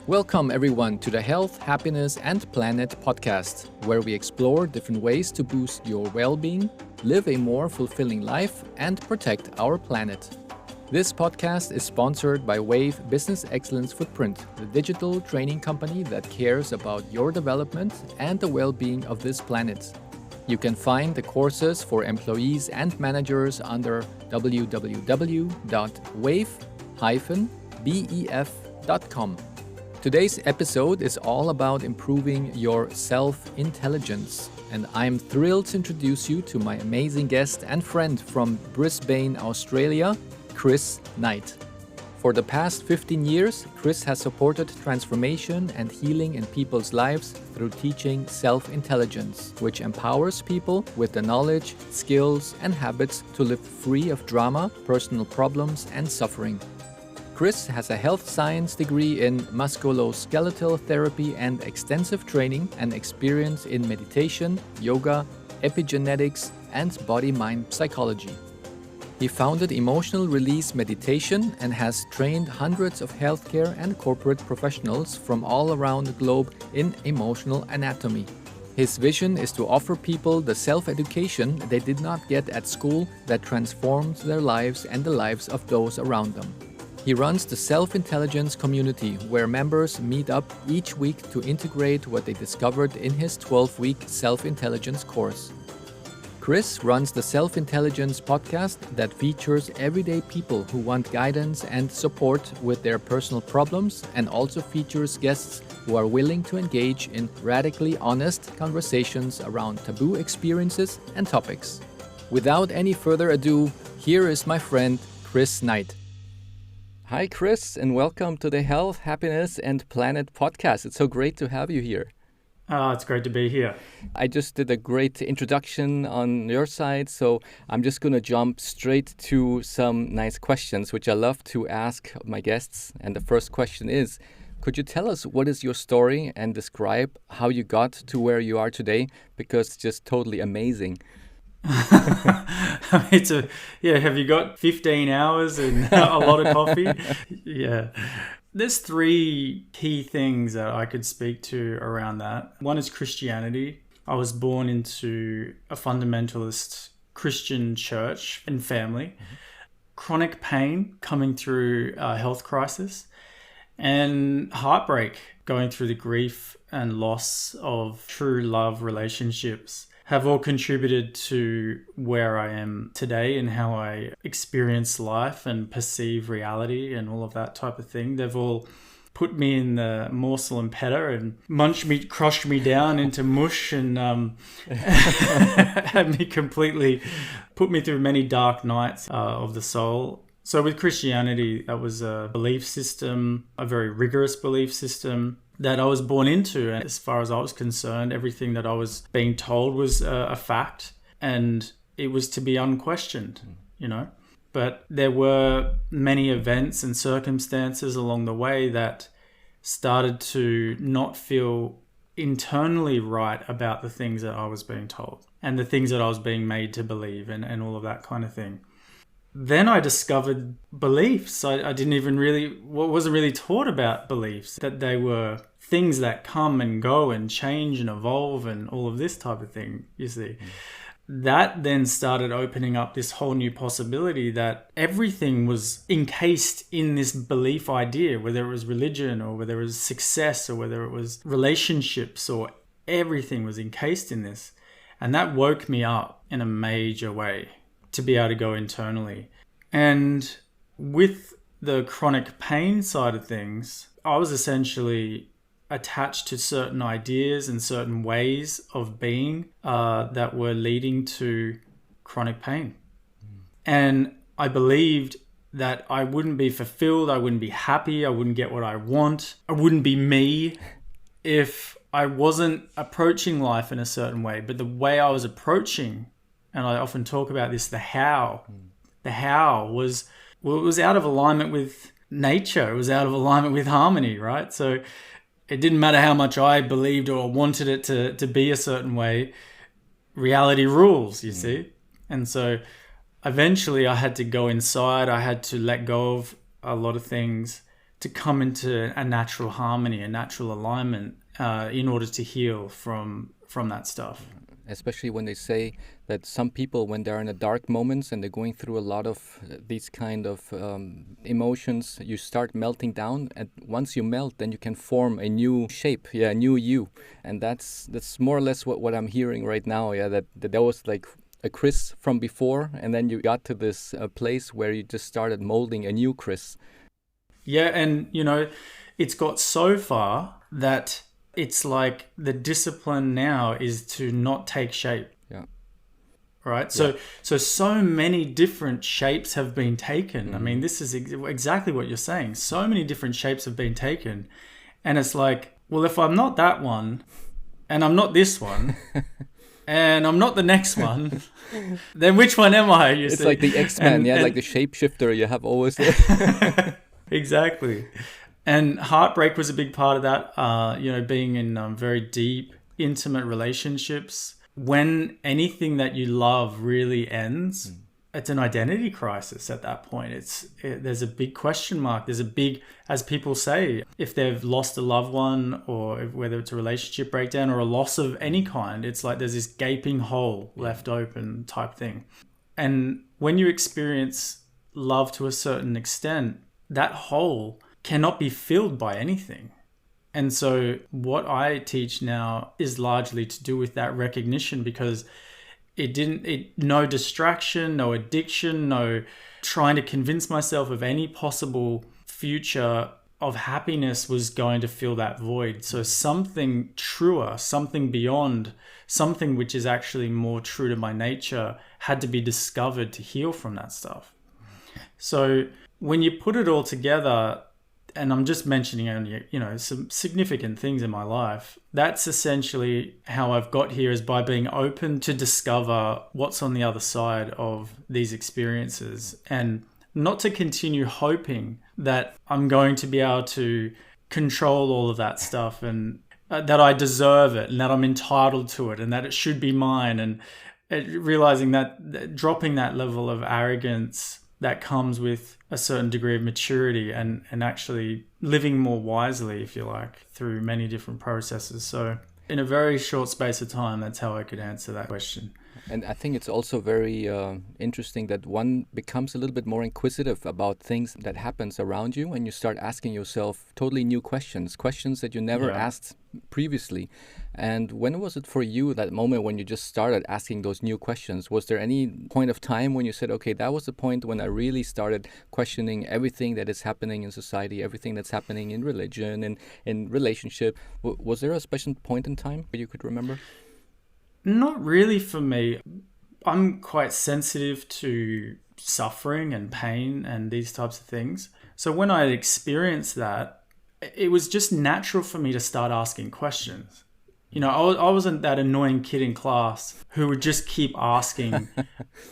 Welcome everyone to the Health, Happiness and Planet podcast, where we explore different ways to boost your well-being, live a more fulfilling life and protect our planet. This podcast is sponsored by Wave Business Excellence Footprint, the digital training company that cares about your development and the well-being of this planet. You can find the courses for employees and managers under www.wave-bef.com. Today's episode is all about improving your self-intelligence, and I'm thrilled to introduce you to my amazing guest and friend from Brisbane, Australia, Chris Knight. For the past 15 years, Chris has supported transformation and healing in people's lives through teaching self-intelligence, which empowers people with the knowledge, skills, and habits to live free of drama, personal problems, and suffering. Chris has a health science degree in Musculoskeletal Therapy and extensive training and experience in meditation, yoga, epigenetics, and bodymind psychology. He founded Emotional Release Meditation and has trained hundreds of healthcare and corporate professionals from all around the globe in emotional anatomy. His vision is to offer people the self-education they did not get at school that transforms their lives and the lives of those around them. He runs the Self-Intelligence community, where members meet up each week to integrate what they discovered in his 12-week Self-Intelligence course. Chris runs the Self-Intelligence podcast that features everyday people who want guidance and support with their personal problems, and also features guests who are willing to engage in radically honest conversations around taboo experiences and topics. Without any further ado, here is my friend Chris Knight. Hi, Chris, and welcome to the Health, Happiness and Planet podcast. It's so great to have you here. It's great to be here. I just did a great introduction on your side, so I'm just going to jump straight to some nice questions, which I love to ask my guests. And the first question is, could you tell us what is your story and describe how you got to where you are today? Because it's just totally amazing. Have you got 15 hours and a lot of coffee? Yeah. There's three key things that I could speak to around that. One is Christianity. I was born into a fundamentalist Christian church and family. Chronic pain coming through a health crisis, and heartbreak, going through the grief and loss of true love relationships, have all contributed to where I am today and how I experience life and perceive reality and all of that type of thing. They've all put me in the morsel and petter and crushed me down into mush and had me completely, put me through many dark nights of the soul. So with Christianity, that was a belief system, a very rigorous belief system that I was born into. And as far as I was concerned, everything that I was being told was a fact, and it was to be unquestioned, But there were many events and circumstances along the way that started to not feel internally right about the things that I was being told and the things that I was being made to believe and all of that kind of thing. Then I discovered beliefs. I wasn't really taught about beliefs, that they were things that come and go and change and evolve and all of this type of thing, you see. That then started opening up this whole new possibility that everything was encased in this belief idea, whether it was religion or whether it was success or whether it was relationships, or everything was encased in this. And that woke me up in a major way to be able to go internally. And with the chronic pain side of things, I was essentially attached to certain ideas and certain ways of being that were leading to chronic pain. And I believed that I wouldn't be fulfilled, I wouldn't be happy, I wouldn't get what I want, I wouldn't be me if I wasn't approaching life in a certain way. But the way I was approaching, and I often talk about this, the how was out of alignment with nature. It was out of alignment with harmony, right? So it didn't matter how much I believed or wanted it to be a certain way. Reality rules, you see? And so eventually I had to go inside. I had to let go of a lot of things to come into a natural harmony, a natural alignment in order to heal from that stuff. Especially when they say that some people, when they're in the dark moments and they're going through a lot of these kind of emotions, you start melting down, and once you melt, then you can form a new shape, a new you. And that's more or less what I'm hearing right now. That there was like a Chris from before, and then you got to this place where you just started molding a new Chris. Yeah, and it's got so far that it's like the discipline now is to not take shape. Yeah. Right? So many different shapes have been taken. I mean, this is exactly what you're saying. So many different shapes have been taken. And it's like, well, if I'm not that one, and I'm not this one, and I'm not the next one, then which one am I? It's like the X-Men, like the shapeshifter you have always. Exactly. And heartbreak was a big part of that, being in very deep, intimate relationships. When anything that you love really ends, it's an identity crisis at that point. There's a big question mark. There's a big, as people say, if they've lost a loved one, or whether it's a relationship breakdown or a loss of any kind, it's like there's this gaping hole left open type thing. And when you experience love to a certain extent, that hole cannot be filled by anything. And so what I teach now is largely to do with that recognition, because no distraction, no addiction, no trying to convince myself of any possible future of happiness was going to fill that void. So something truer, something beyond, something which is actually more true to my nature had to be discovered to heal from that stuff. So when you put it all together, and I'm just mentioning only, some significant things in my life, that's essentially how I've got here, is by being open to discover what's on the other side of these experiences, and not to continue hoping that I'm going to be able to control all of that stuff, and that I deserve it, and that I'm entitled to it, and that it should be mine, and realizing that dropping that level of arrogance that comes with a certain degree of maturity, and actually living more wisely, if you like, through many different processes. So in a very short space of time, that's how I could answer that question. And I think it's also very interesting that one becomes a little bit more inquisitive about things that happens around you, and you start asking yourself totally new questions that you never asked previously. And when was it for you, that moment when you just started asking those new questions? Was there any point of time when you said, okay, that was the point when I really started questioning everything that is happening in society, everything that's happening in religion and in relationship? Was there a special point in time where you could remember? Not really for me. I'm quite sensitive to suffering and pain and these types of things. So when I experienced that, it was just natural for me to start asking questions. I wasn't that annoying kid in class who would just keep asking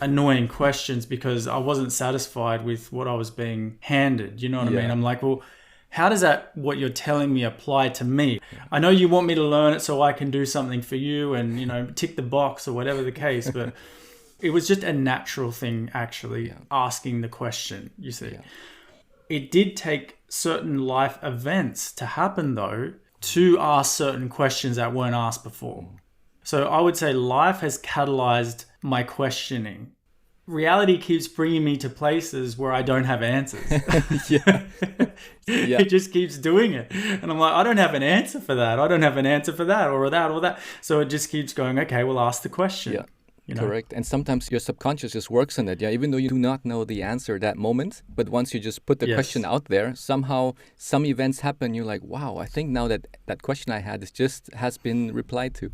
annoying questions because I wasn't satisfied with what I was being handed. You know what I mean? I'm like, well, how does what you're telling me apply to me? I know you want me to learn it so I can do something for you and, tick the box or whatever the case, but it was just a natural thing, actually, asking the question, you see. Yeah. It did take certain life events to happen, though, to ask certain questions that weren't asked before. So I would say life has catalyzed my questioning. Reality keeps bringing me to places where I don't have answers. It just keeps doing it. And I'm like, I don't have an answer for that. I don't have an answer for that or that or that. So it just keeps going, okay, we'll ask the question. Yeah. Correct. And sometimes your subconscious just works on it. Yeah, even though you do not know the answer that moment, but once you just put the question out there, somehow some events happen. You're like, wow, I think now that question I had has been replied to.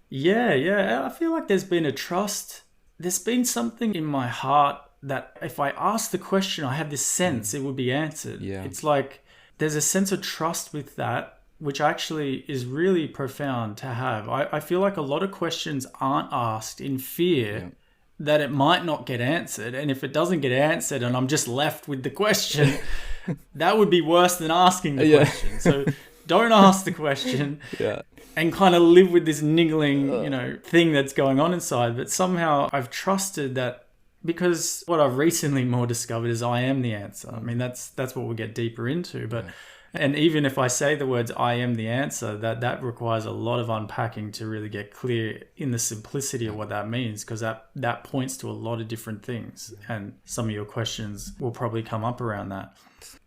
Yeah. I feel like there's been a trust. There's been something in my heart that if I ask the question, I have this sense it would be answered. Yeah. It's like there's a sense of trust with that, which actually is really profound to have. I feel like a lot of questions aren't asked in fear that it might not get answered. And if it doesn't get answered and I'm just left with the question, that would be worse than asking the question. So don't ask the question and kind of live with this niggling, thing that's going on inside. But somehow I've trusted that Because what I've recently more discovered is I am the answer. I mean, that's what we'll get deeper into. But and even if I say the words I am the answer, that requires a lot of unpacking to really get clear in the simplicity of what that means, because that points to a lot of different things. And some of your questions will probably come up around that.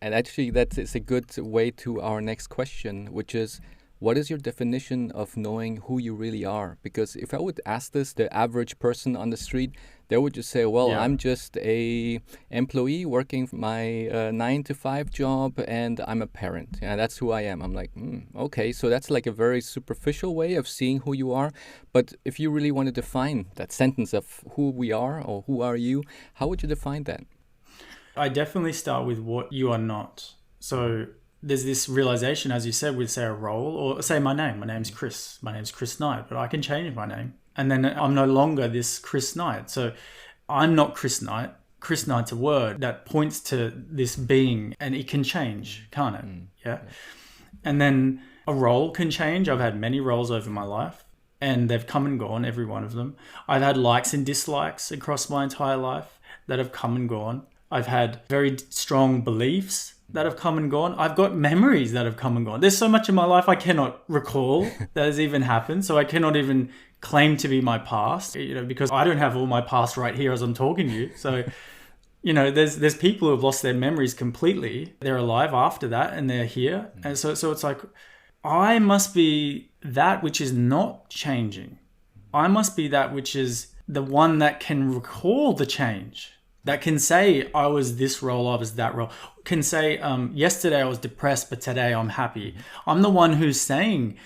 And actually, that is a good way to our next question, which is, what is your definition of knowing who you really are? Because if I would ask this, the average person on the street, they would just say, well, I'm just a employee working my 9-to-5 job, and I'm a parent. Yeah, that's who I am. I'm like, okay, so that's like a very superficial way of seeing who you are. But if you really want to define that sentence of who we are or who are you, how would you define that? I definitely start with what you are not. So there's this realization, as you said, with say a role, or say my name. My name's Chris. My name's Chris Knight, but I can change my name. And then I'm no longer this Chris Knight. So I'm not Chris Knight. Chris Knight's a word that points to this being, and it can change, can't it? Yeah. And then a role can change. I've had many roles over my life, and they've come and gone, every one of them. I've had likes and dislikes across my entire life that have come and gone. I've had very strong beliefs that have come and gone. I've got memories that have come and gone. There's so much in my life I cannot recall that has even happened. So I cannot even claim to be my past, because I don't have all my past right here as I'm talking to you. So, there's people who have lost their memories completely. They're alive after that and they're here. And so it's like, I must be that which is not changing. I must be that which is the one that can recall the change. That can say, I was this role, I was that role. Can say, yesterday I was depressed, but today I'm happy. I'm the one who's saying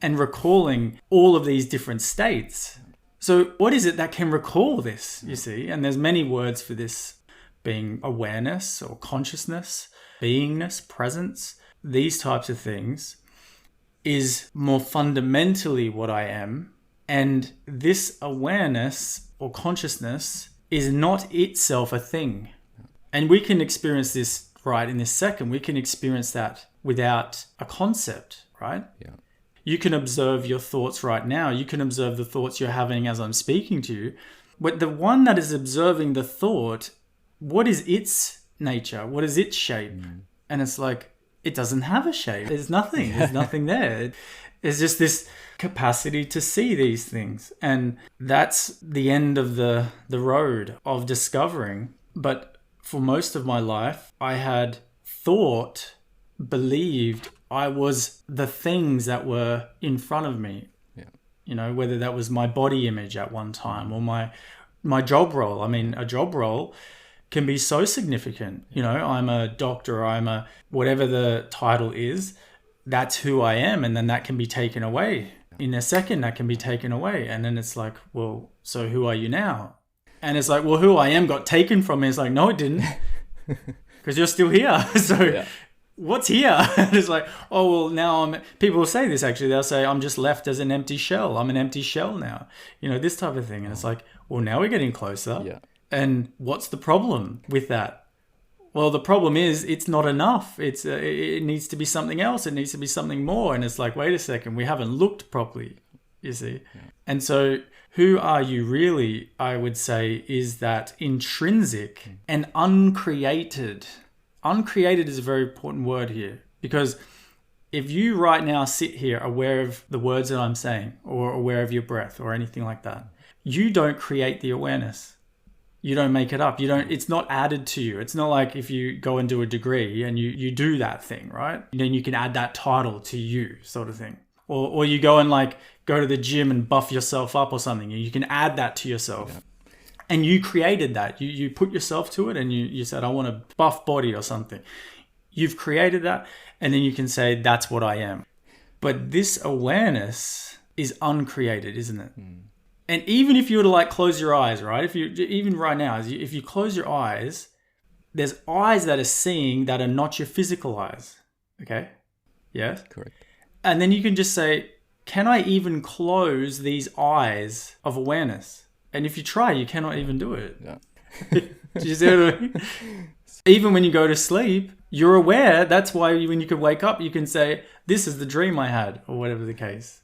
and recalling all of these different states. So what is it that can recall this, you see? And there's many words for this, being awareness or consciousness, beingness, presence. These types of things is more fundamentally what I am. And this awareness or consciousness is not itself a thing. And we can experience this right in this second. We can experience that without a concept, right? Yeah. You can observe your thoughts right now. You can observe the thoughts you're having as I'm speaking to you. But the one that is observing the thought, what is its nature? What is its shape? And it's like, it doesn't have a shape. There's nothing. There's nothing there. It's just this capacity to see these things. And that's the end of the road of discovering. But for most of my life, I had thought, believed I was the things that were in front of me. Yeah. Whether that was my body image at one time or my job role. I mean, a job role can be so significant. I'm a doctor, I'm a whatever the title is. That's who I am, and then that can be taken away. In a second, that can be taken away. And then it's like, well, so who are you now? And it's like, well, who I am got taken from me. It's like, no, it didn't. Because you're still here. So what's here? And it's like, oh, well, now people will say this actually. They'll say, I'm just left as an empty shell. I'm an empty shell now. This type of thing. And it's like, well, now we're getting closer. Yeah. And what's the problem with that? Well, the problem is it's not enough. It needs to be something else. It needs to be something more. And it's like, wait a second, we haven't looked properly, you see. Yeah. And so who are you really, I would say, is that intrinsic and uncreated. Uncreated is a very important word here, because if you right now sit here aware of the words that I'm saying or aware of your breath or anything like that, you don't create the awareness. You don't make it up. It's not added to you. It's not like if you go and do a degree and you do that thing, right? Then you can add that title to you, sort of thing. Or you go and go to the gym and buff yourself up or something. You can add that to yourself. Yeah. And you created that. You put yourself to it and you said, I want a buff body or something. You've created that. And then you can say, that's what I am. But this awareness is uncreated, isn't it? And even if you were to close your eyes, right? Even right now, if you close your eyes, there's eyes that are seeing that are not your physical eyes. Okay? Yes? Correct. And then you can just say, can I even close these eyes of awareness? And if you try, you cannot even do it. Yeah. Do you see what I mean? Even when you go to sleep, you're aware. That's why when you can wake up, you can say, this is the dream I had, or whatever the case.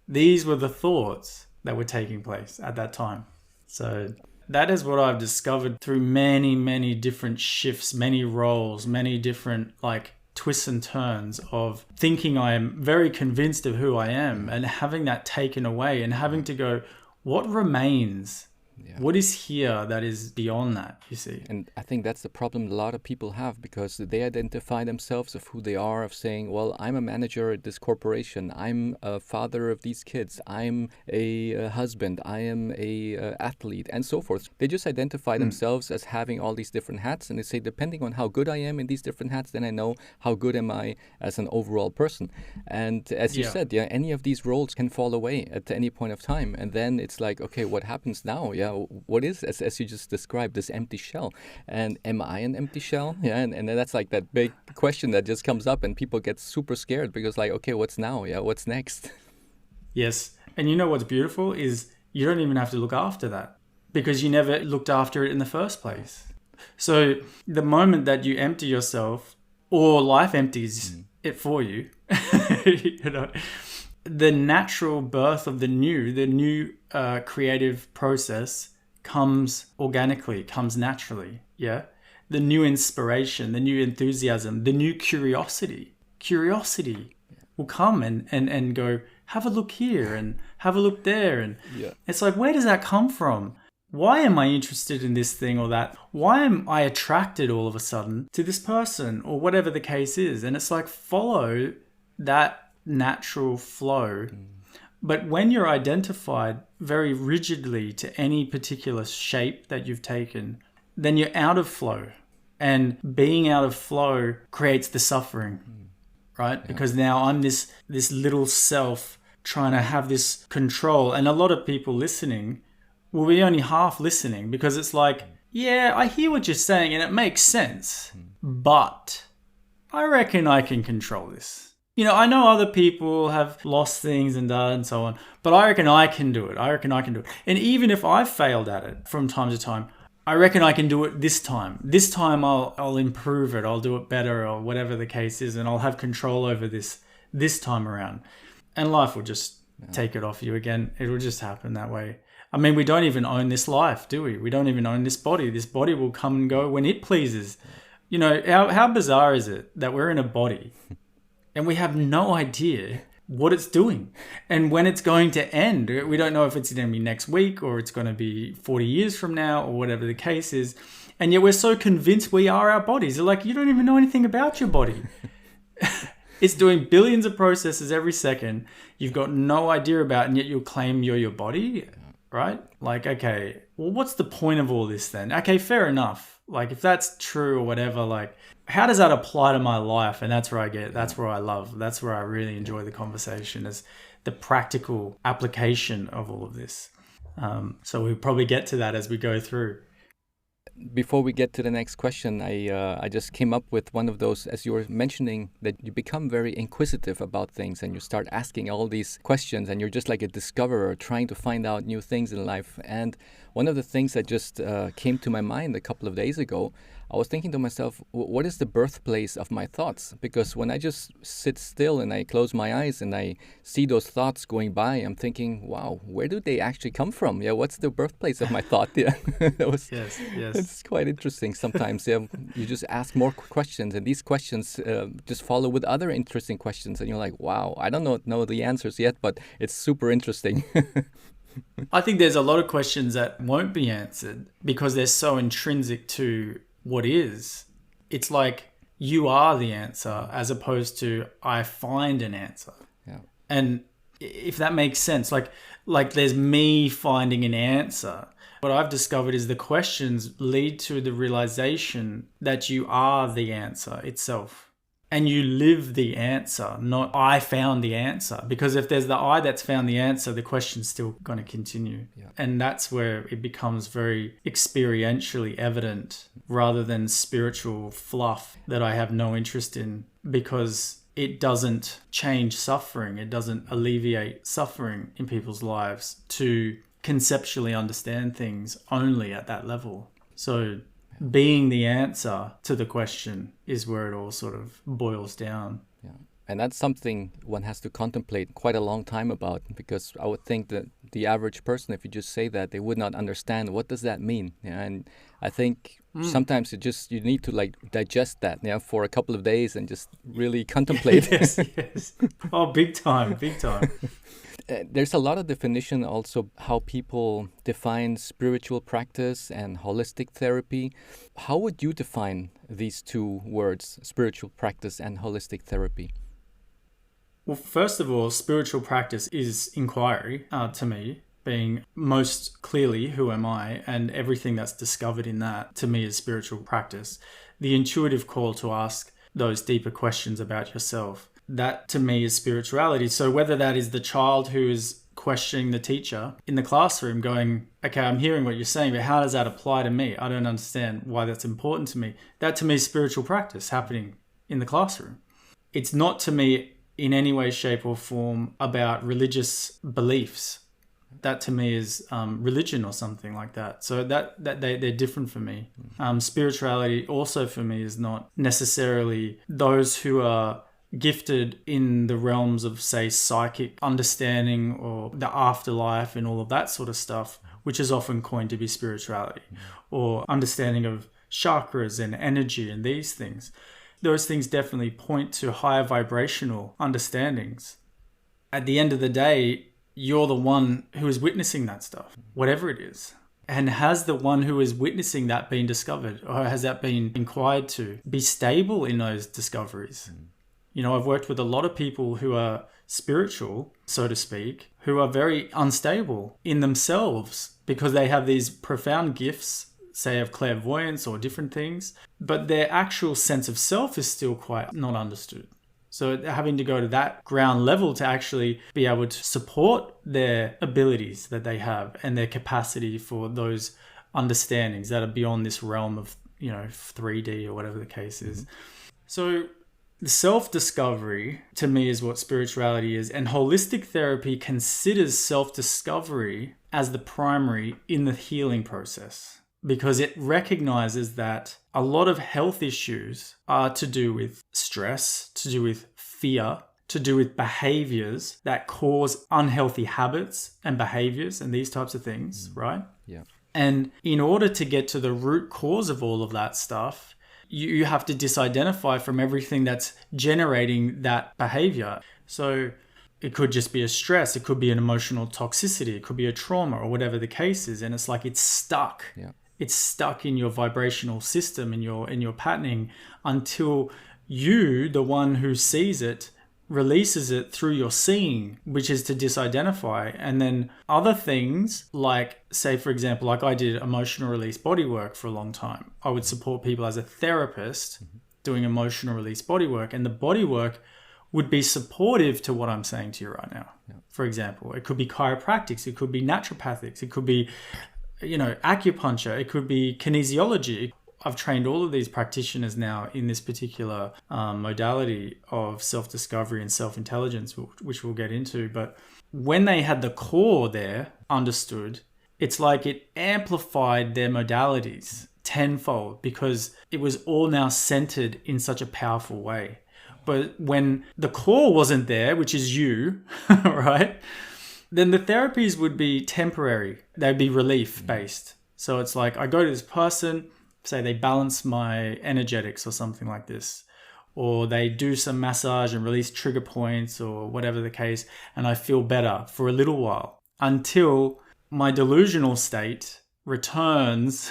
These were the thoughts that were taking place at that time. So that is what I've discovered through many, many different shifts, many roles, many different like twists and turns of thinking I am very convinced of who I am and having that taken away and having to go, what remains? Yeah. What is here that is beyond that, you see? And I think that's the problem a lot of people have, because they identify themselves of who they are, of saying, well, I'm a manager at this corporation, I'm a father of these kids, I'm a husband, I am a athlete, and so forth. They just identify themselves as having all these different hats, and they say, depending on how good I am in these different hats, then I know how good am I as an overall person. And as you said, any of these roles can fall away at any point of time. And then it's like, okay, what happens now? What is, as you just described, this empty shell? And am I an empty shell? And that's like that big question that just comes up, and people get super scared because like, okay, what's now? What's next? Yes. And you know what's beautiful is you don't even have to look after that, because you never looked after it in the first place. So the moment that you empty yourself, or life empties it for you, you know, the natural birth of the new creative process comes organically, comes naturally. Yeah. The new inspiration, the new enthusiasm, the new curiosity will come and go, have a look here and have a look there. And it's like, where does that come from? Why am I interested in this thing or that? Why am I attracted all of a sudden to this person or whatever the case is? And it's like, follow that natural flow. But when you're identified very rigidly to any particular shape that you've taken, then you're out of flow. And being out of flow creates the suffering, right? Because now I'm this little self trying to have this control. And a lot of people listening will be only half listening, because it's like, yeah, I hear what you're saying and it makes sense, but I reckon I can control this. You know, I know other people have lost things and so on, but I reckon I can do it. And even if I've failed at it from time to time, I reckon I can do it this time. This time I'll improve it. I'll do it better, or whatever the case is, and I'll have control over this time around. And life will just take it off you again. It will just happen that way. I mean, we don't even own this life, do we? We don't even own this body. This body will come and go when it pleases. You know, how bizarre is it that we're in a body and we have no idea what it's doing and when it's going to end? We don't know if it's going to be next week or it's going to be 40 years from now or whatever the case is. And yet we're so convinced we are our bodies. They're like, you don't even know anything about your body. It's doing billions of processes every second. You've got no idea about it, and yet you'll claim you're your body, right? Like, okay, well, what's the point of all this then? Okay, fair enough. Like, if that's true or whatever, like, how does that apply to my life? And that's where I love, that's where I really enjoy the conversation, is the practical application of all of this. So we'll probably get to that as we go through. Before we get to the next question, I just came up with one of those, as you were mentioning, that you become very inquisitive about things and you start asking all these questions, and you're just like a discoverer trying to find out new things in life. And one of the things that just came to my mind a couple of days ago, I was thinking to myself, what is the birthplace of my thoughts? Because when I just sit still and I close my eyes and I see those thoughts going by, I'm thinking, wow, where do they actually come from? Yeah, what's the birthplace of my thought? Yeah, that was, yes. It's quite interesting sometimes. Yeah, you just ask more questions, and these questions just follow with other interesting questions, and you're like, wow, I don't know the answers yet, but it's super interesting. I think there's a lot of questions that won't be answered because they're so intrinsic to what is. It's like you are the answer as opposed to I find an answer. Yeah. And if that makes sense, like there's me finding an answer. What I've discovered is the questions lead to the realization that you are the answer itself. And you live the answer, not I found the answer. Because if there's the I that's found the answer, the question's still going to continue. Yeah. And that's where it becomes very experientially evident rather than spiritual fluff that I have no interest in, because it doesn't change suffering. It doesn't alleviate suffering in people's lives to conceptually understand things only at that level. So being the answer to the question is where it all sort of boils down. Yeah. And that's something one has to contemplate quite a long time about, because I would think that the average person, if you just say that, they would not understand what does that mean. Yeah, and I think sometimes you need to like digest that, for a couple of days and just really contemplate. Yes. Oh, big time, big time. There's a lot of definition also how people define spiritual practice and holistic therapy. How would you define these two words, spiritual practice and holistic therapy? Well, first of all, spiritual practice is inquiry to me, being most clearly who am I, and everything that's discovered in that to me is spiritual practice. The intuitive call to ask those deeper questions about yourself. That to me is spirituality. So whether that is the child who is questioning the teacher in the classroom going, okay, I'm hearing what you're saying, but how does that apply to me? I don't understand why that's important to me. That to me is spiritual practice happening in the classroom. It's not to me in any way, shape or form about religious beliefs. That to me is religion or something like that. So that they're different for me. Spirituality also for me is not necessarily those who are gifted in the realms of, say, psychic understanding or the afterlife and all of that sort of stuff, which is often coined to be spirituality, or understanding of chakras and energy and these things. Those things definitely point to higher vibrational understandings. At the end of the day, you're the one who is witnessing that stuff, whatever it is. And has the one who is witnessing that been discovered, or has that been inquired to? Be stable in those discoveries. I've worked with a lot of people who are spiritual, so to speak, who are very unstable in themselves because they have these profound gifts, say of clairvoyance or different things, but their actual sense of self is still quite not understood. So having to go to that ground level to actually be able to support their abilities that they have and their capacity for those understandings that are beyond this realm of, 3D or whatever the case is. So the self-discovery, to me, is what spirituality is. And holistic therapy considers self-discovery as the primary in the healing process, because it recognizes that a lot of health issues are to do with stress, to do with fear, to do with behaviors that cause unhealthy habits and behaviors and these types of things, right? Yeah. And in order to get to the root cause of all of that stuff, you have to disidentify from everything that's generating that behavior. So it could just be a stress. It could be an emotional toxicity. It could be a trauma or whatever the case is. And it's like it's stuck. Yeah. It's stuck in your vibrational system, in your patterning, until you, the one who sees it, releases it through your seeing, which is to disidentify. And then other things like, say, for example, like I did emotional release bodywork for a long time. I would support people as a therapist doing emotional release bodywork, and the bodywork would be supportive to what I'm saying to you right now. Yeah. For example, it could be chiropractics, it could be naturopathics, it could be, acupuncture, it could be kinesiology. I've trained all of these practitioners now in this particular modality of self-discovery and self-intelligence, which we'll get into. But when they had the core there understood, it's like it amplified their modalities tenfold because it was all now centered in such a powerful way. But when the core wasn't there, which is you, right, then the therapies would be temporary. They'd be relief-based. So it's like I go to this person, say they balance my energetics or something like this, or they do some massage and release trigger points or whatever the case, and I feel better for a little while until my delusional state returns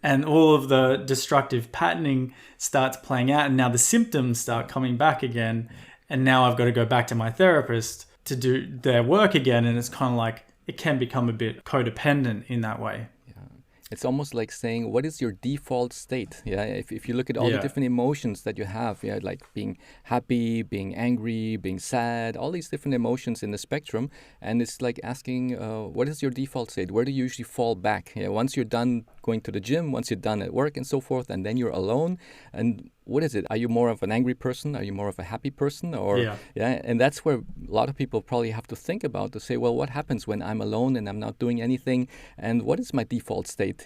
and all of the destructive patterning starts playing out, and now the symptoms start coming back again, and now I've got to go back to my therapist to do their work again, and it's kind of like it can become a bit codependent in that way. It's almost like saying, what is your default state? Yeah, if you look at all the different emotions that you have, like being happy, being angry, being sad, all these different emotions in the spectrum, and it's like asking, what is your default state? Where do you usually fall back? Once you're done going to the gym, once you're done at work and so forth, and then you're alone, and what is it? Are you more of an angry person? Are you more of a happy person? Or and that's where a lot of people probably have to think about to say, well, what happens when I'm alone and I'm not doing anything? And what is my default state?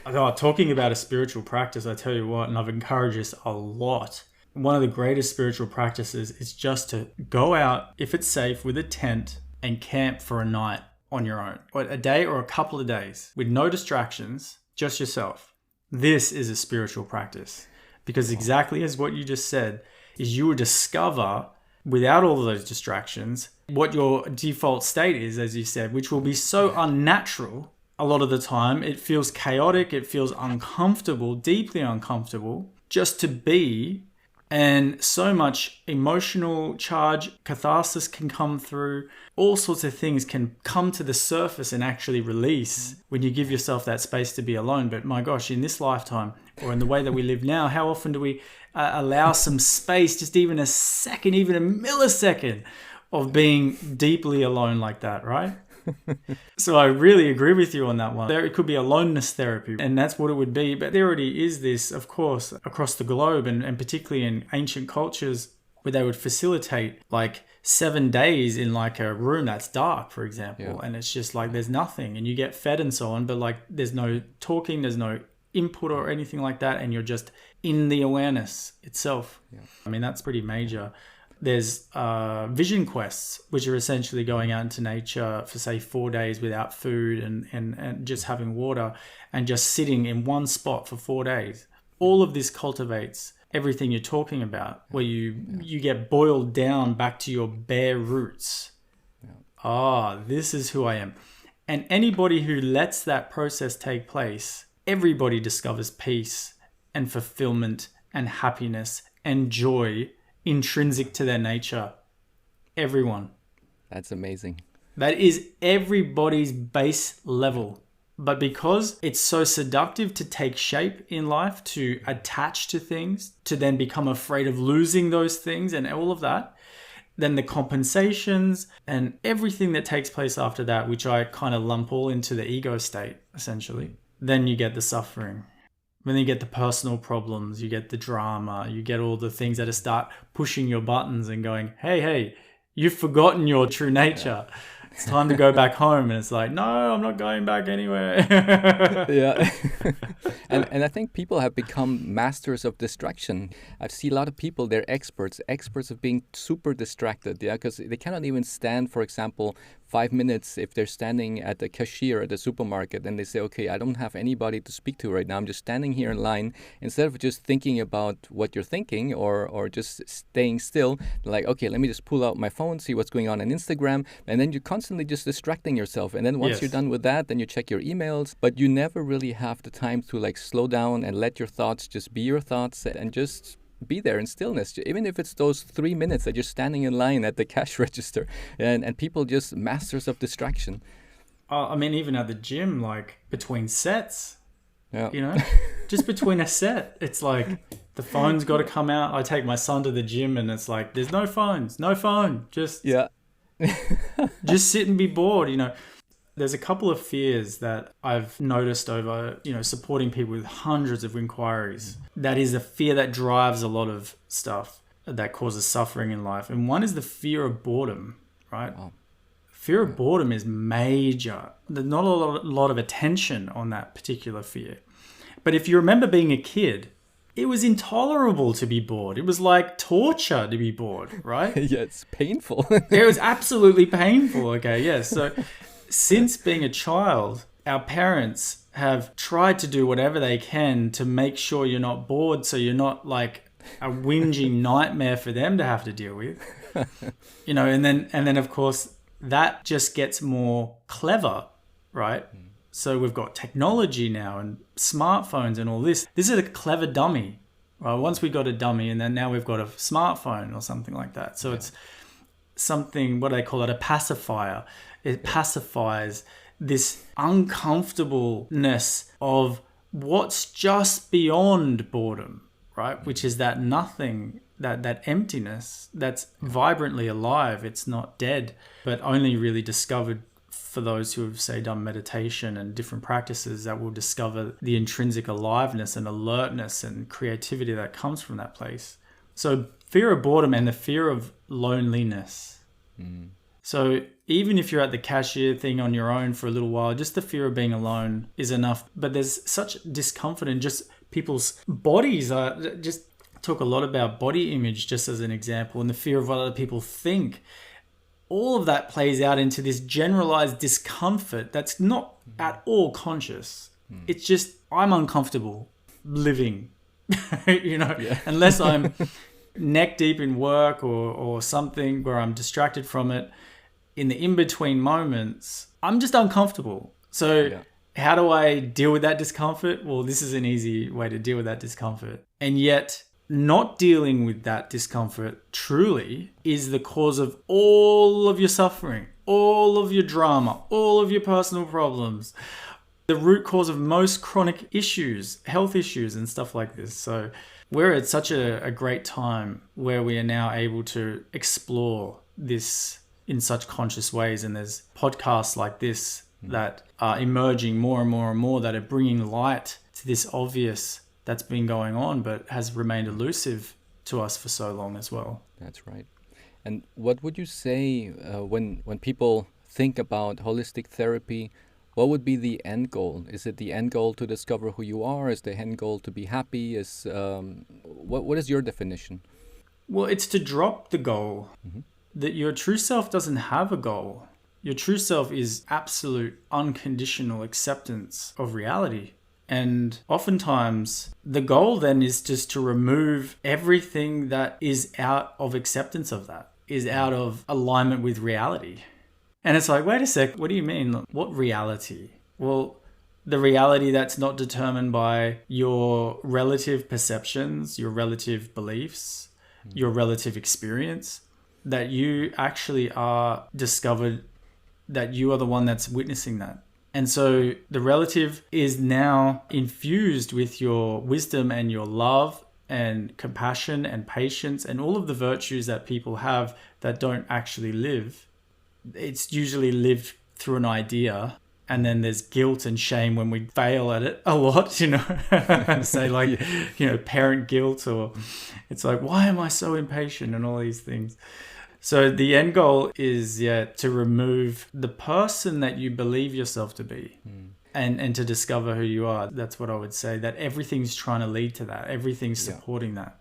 Talking about a spiritual practice, I tell you what, and I've encouraged this a lot. One of the greatest spiritual practices is just to go out, if it's safe, with a tent and camp for a night on your own, or a day or a couple of days with no distractions, just yourself. This is a spiritual practice, because exactly as what you just said is you will discover without all of those distractions what your default state is, as you said, which will be so unnatural. A lot of the time it feels chaotic, it feels uncomfortable, deeply uncomfortable just to be. And so much emotional charge, catharsis can come through. All sorts of things can come to the surface and actually release when you give yourself that space to be alone. But my gosh, in this lifetime, or in the way that we live now, how often do we allow some space, just even a second, even a millisecond of being deeply alone like that, right? So I really agree with you on that one. It could be aloneness therapy, and that's what it would be. But there already is this, of course, across the globe, and particularly in ancient cultures, where they would facilitate like 7 days in like a room that's dark, for example. Yeah. And it's just like there's nothing, and you get fed and so on, but like there's no talking, there's no input or anything like that, and you're just in the awareness itself. Yeah. I mean, that's pretty major. There's vision quests, which are essentially going out into nature for, say, 4 days without food and just having water and just sitting in one spot for 4 days. All of this cultivates everything you're talking about, where you get boiled down back to your bare roots. Yeah. This is who I am. And anybody who lets that process take place, everybody discovers peace and fulfillment and happiness and joy intrinsic to their nature. Everyone. That's amazing. That is everybody's base level. But because it's so seductive to take shape in life, to attach to things, to then become afraid of losing those things and all of that, then the compensations and everything that takes place after that, which I kind of lump all into the ego state, essentially, then you get the suffering. Then you get the personal problems, you get the drama, you get all the things that start pushing your buttons and going, hey, you've forgotten your true nature. Yeah. It's time to go back home. And it's like, no, I'm not going back anywhere. Yeah. And I think people have become masters of distraction. I've seen a lot of people, they're experts of being super distracted. Yeah, because they cannot even stand, for example, 5 minutes if they're standing at the cashier at the supermarket and they say, okay, I don't have anybody to speak to right now. I'm just standing here in line. Instead of just thinking about what you're thinking or just staying still, like, okay, let me just pull out my phone, see what's going on Instagram. And then you're constantly just distracting yourself. And then once you're done with that, then you check your emails. But you never really have the time to like slow down and let your thoughts just be your thoughts and just be there in stillness, even if it's those 3 minutes that you're standing in line at the cash register, and people just masters of distraction. I mean, even at the gym, like between sets, yeah, you know, just between a set, it's like the phone's got to come out. I take my son to the gym and it's like, there's no phones, no phone, just just sit and be bored, you know. There's a couple of fears that I've noticed over, you know, supporting people with hundreds of inquiries. That is a fear that drives a lot of stuff that causes suffering in life. And one is the fear of boredom, right? Oh. Fear of boredom is major. There's not a lot of attention on that particular fear. But if you remember being a kid, it was intolerable to be bored. It was like torture to be bored, right? Yeah, it's painful. It was absolutely painful. Okay, yes. So since being a child, our parents have tried to do whatever they can to make sure you're not bored, so you're not like a whinging nightmare for them to have to deal with. You know, and then of course that just gets more clever, right? So we've got technology now and smartphones and all this. This is a clever dummy. Right? Once we got a dummy, and then now we've got a smartphone or something like that. So it's something, what do they call it? A pacifier. It pacifies this uncomfortableness of what's just beyond boredom, right? Which is that nothing, that emptiness that's vibrantly alive. It's not dead, but only really discovered for those who have, say, done meditation and different practices that will discover the intrinsic aliveness and alertness and creativity that comes from that place. So fear of boredom and the fear of loneliness. So even if you're at the cashier thing on your own for a little while, just the fear of being alone is enough. But there's such discomfort in just people's bodies. Just talk a lot about body image just as an example, and the fear of what other people think. all of that plays out into this generalized discomfort that's not at all conscious. It's just, I'm uncomfortable living, unless I'm neck deep in work or something where I'm distracted from it. In the in-between moments, I'm just uncomfortable. So how do I deal with that discomfort? Well, this is an easy way to deal with that discomfort. And yet, not dealing with that discomfort truly is the cause of all of your suffering, all of your drama, all of your personal problems, the root cause of most chronic issues, health issues and stuff like this. So we're at such a great time where we are now able to explore this in such conscious ways. And there's podcasts like this that are emerging more and more and more that are bringing light to this obvious that's been going on, but has remained elusive to us for so long as well. That's right. And what would you say when people think about holistic therapy? What would be the end goal? Is it the end goal to discover who you are? Is the end goal to be happy? What is your definition? Well, it's to drop the goal. That your true self doesn't have a goal. Your true self is absolute unconditional acceptance of reality. And oftentimes the goal then is just to remove everything that is out of acceptance of that, is out of alignment with reality. And it's like, wait a sec, what do you mean? What reality? Well, the reality that's not determined by your relative perceptions, your relative beliefs, your relative experience, that you actually are discovered, that you are the one that's witnessing that. And so the relative is now infused with your wisdom and your love and compassion and patience and all of the virtues that people have that don't actually live. It's usually lived through an idea, and then there's guilt and shame when we fail at it a lot, say like, parent guilt, or it's like, why am I so impatient and all these things. So the end goal is to remove the person that you believe yourself to be and to discover who you are. That's what I would say, that everything's trying to lead to that. Everything's supporting that.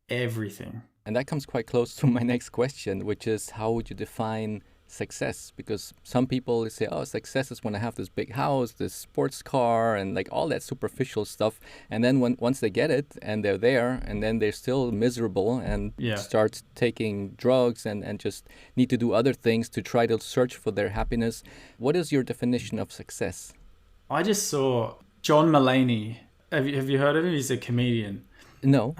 Everything. And that comes quite close to my next question, which is, how would you define success? Because some people say, success is when I have this big house, this sports car, and like all that superficial stuff. And then once they get it and they're there, and then they're still miserable and start taking drugs and just need to do other things to try to search for their happiness. What is your definition of success? I just saw John Mulaney. Have you heard of him? He's a comedian. No.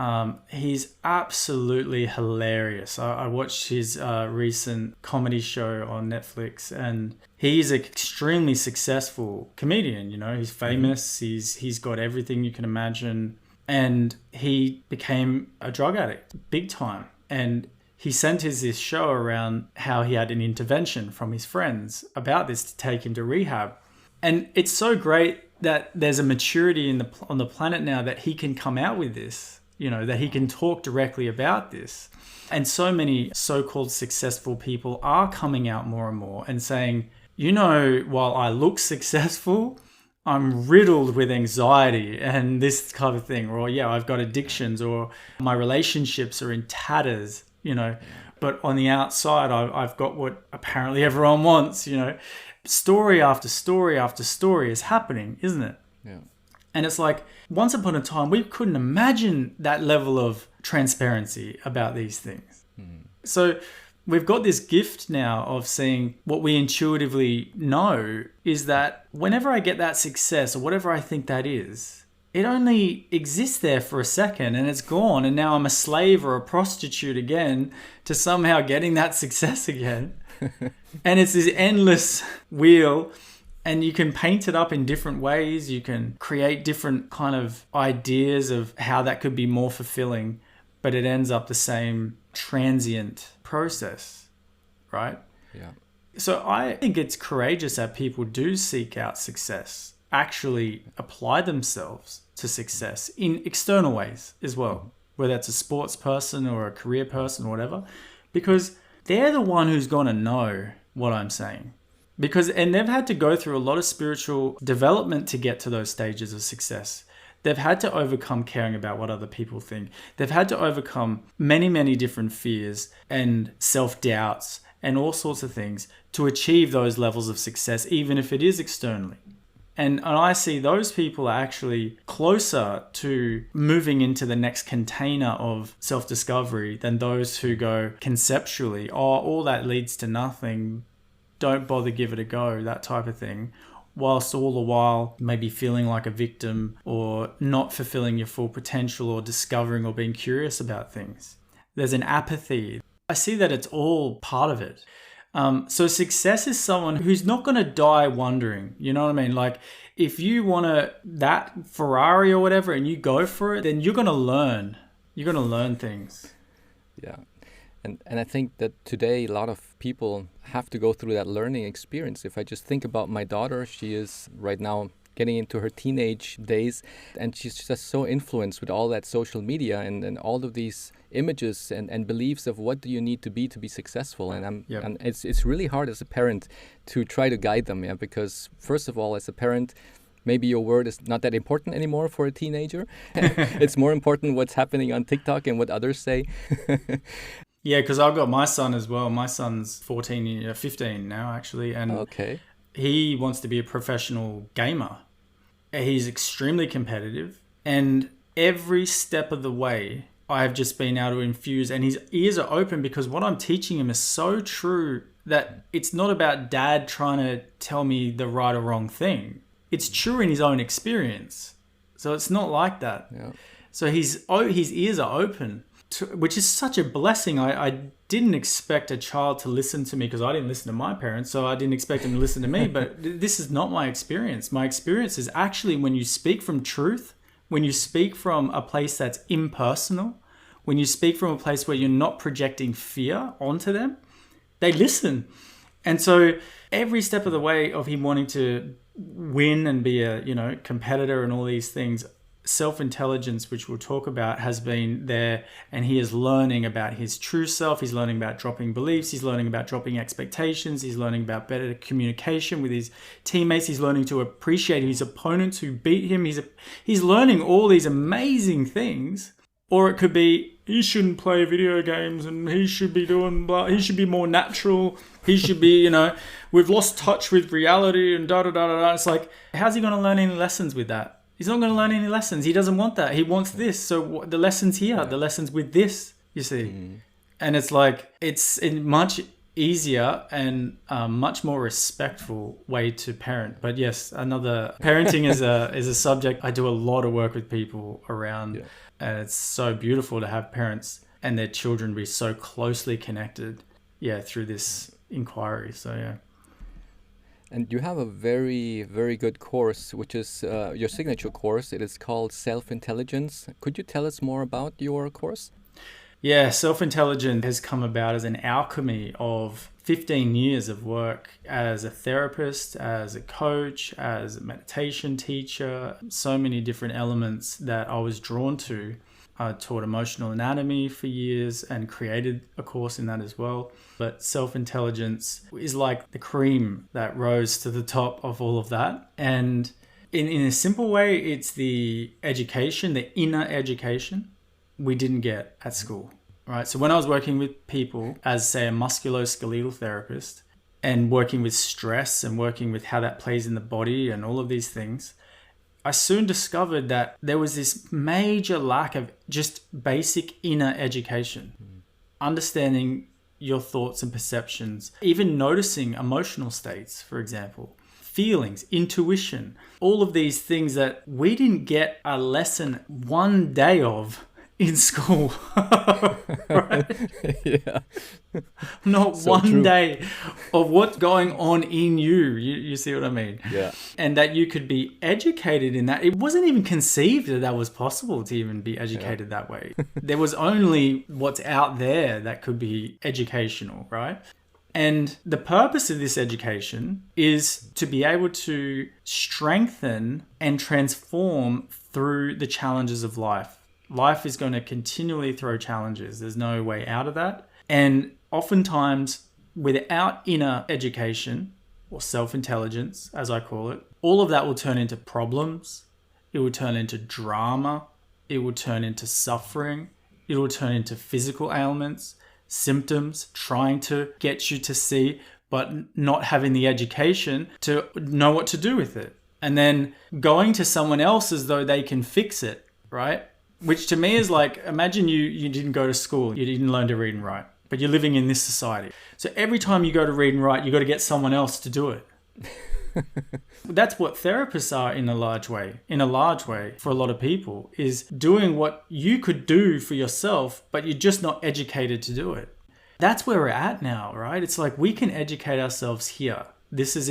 He's absolutely hilarious. I watched his recent comedy show on Netflix, and he's an extremely successful comedian. He's famous. He's got everything you can imagine, and he became a drug addict big time. And he sent us this show around how he had an intervention from his friends about this to take him to rehab. And it's so great that there's a maturity on the planet now that he can come out with this, that he can talk directly about this. And so many so-called successful people are coming out more and more and saying, while I look successful, I'm riddled with anxiety and this type of thing. Or, I've got addictions, or my relationships are in tatters, But on the outside, I've got what apparently everyone wants, Story after story after story is happening, isn't it? Yeah. And it's like, once upon a time, we couldn't imagine that level of transparency about these things. So we've got this gift now of seeing what we intuitively know is that whenever I get that success or whatever I think that is, it only exists there for a second and it's gone. And now I'm a slave or a prostitute again to somehow getting that success again. And it's this endless wheel, and you can paint it up in different ways. You can create different kind of ideas of how that could be more fulfilling, but it ends up the same transient process, right? Yeah. So I think it's courageous that people do seek out success, actually apply themselves to success in external ways as well, whether it's a sports person or a career person or whatever, because they're the one who's going to know what I'm saying. And they've had to go through a lot of spiritual development to get to those stages of success. They've had to overcome caring about what other people think. They've had to overcome many, many different fears and self-doubts and all sorts of things to achieve those levels of success, even if it is externally. And I see those people are actually closer to moving into the next container of self-discovery than those who go conceptually, oh, all that leads to nothing, don't bother, give it a go, that type of thing, whilst all the while maybe feeling like a victim or not fulfilling your full potential or discovering or being curious about things. There's an apathy. I see that it's all part of it. So success is someone who's not going to die wondering. You know what I mean? Like if you want that Ferrari or whatever and you go for it, then you're going to learn. You're going to learn things. Yeah. And I think that today a lot of people have to go through that learning experience. If I just think about my daughter, she is right now getting into her teenage days, and she's just so influenced with all that social media and all of these images and beliefs of what do you need to be successful. And it's really hard as a parent to try to guide them, because first of all, as a parent, maybe your word is not that important anymore for a teenager. It's more important what's happening on TikTok and what others say. Yeah, because I've got my son as well. My son's 15 now, actually. And okay. He wants to be a professional gamer. He's extremely competitive. And every step of the way, I've just been able to infuse, and his ears are open because what I'm teaching him is so true that it's not about dad trying to tell me the right or wrong thing. It's true in his own experience. So it's not like that. Yeah. So his ears are open, which is such a blessing. I didn't expect a child to listen to me because I didn't listen to my parents, so I didn't expect him to listen to me. But this is not my experience. My experience is actually when you speak from truth, when you speak from a place that's impersonal, when you speak from a place where you're not projecting fear onto them, they listen. And so every step of the way of him wanting to win and be a competitor and all these things, self-intelligence, which we'll talk about, has been there, and he is learning about his true self. He's learning about dropping beliefs. He's learning about dropping expectations. He's learning about better communication with his teammates. He's learning to appreciate his opponents who beat him. He's learning all these amazing things. Or it could be, he shouldn't play video games and he should be doing blah, he should be more natural. He should be, we've lost touch with reality and da-da-da-da-da. It's like, how's he going to learn any lessons with that? He's not going to learn any lessons. He doesn't want that. He wants this. So the lessons here, the lessons with this, you see. Mm. And it's like, it's a much easier and much more respectful way to parent. But yes, parenting is a subject I do a lot of work with people around. Yeah. And it's so beautiful to have parents and their children be so closely connected, through this inquiry. So, yeah. And you have a very, very good course, which is your signature course. It is called Self-Intelligence. Could you tell us more about your course? Yeah, Self-Intelligence has come about as an alchemy of 15 years of work as a therapist, as a coach, as a meditation teacher, so many different elements that I was drawn to. I taught emotional anatomy for years and created a course in that as well. But self-intelligence is like the cream that rose to the top of all of that. And in a simple way, it's the education, the inner education we didn't get at school, right? So when I was working with people as, say, a musculoskeletal therapist and working with stress and working with how that plays in the body and all of these things, I soon discovered that there was this major lack of just basic inner education, understanding your thoughts and perceptions, even noticing emotional states, for example, feelings, intuition, all of these things that we didn't get a lesson one day of in school. Right? Yeah. Not so one true. Day of what's going on in you. You see what I mean? Yeah. And that you could be educated in that. It wasn't even conceived that was possible to even be educated that way. There was only what's out there that could be educational, right? And the purpose of this education is to be able to strengthen and transform through the challenges of life. Life is going to continually throw challenges. There's no way out of that. And oftentimes, without inner education or self-intelligence, as I call it, all of that will turn into problems. It will turn into drama. It will turn into suffering. It will turn into physical ailments, symptoms, trying to get you to see, but not having the education to know what to do with it. And then going to someone else as though they can fix it, right? Which to me is like, imagine you didn't go to school, you didn't learn to read and write, but you're living in this society. So every time you go to read and write, you got to get someone else to do it. That's what therapists are in a large way for a lot of people, is doing what you could do for yourself, but you're just not educated to do it. That's where we're at now, right? It's like we can educate ourselves here. This is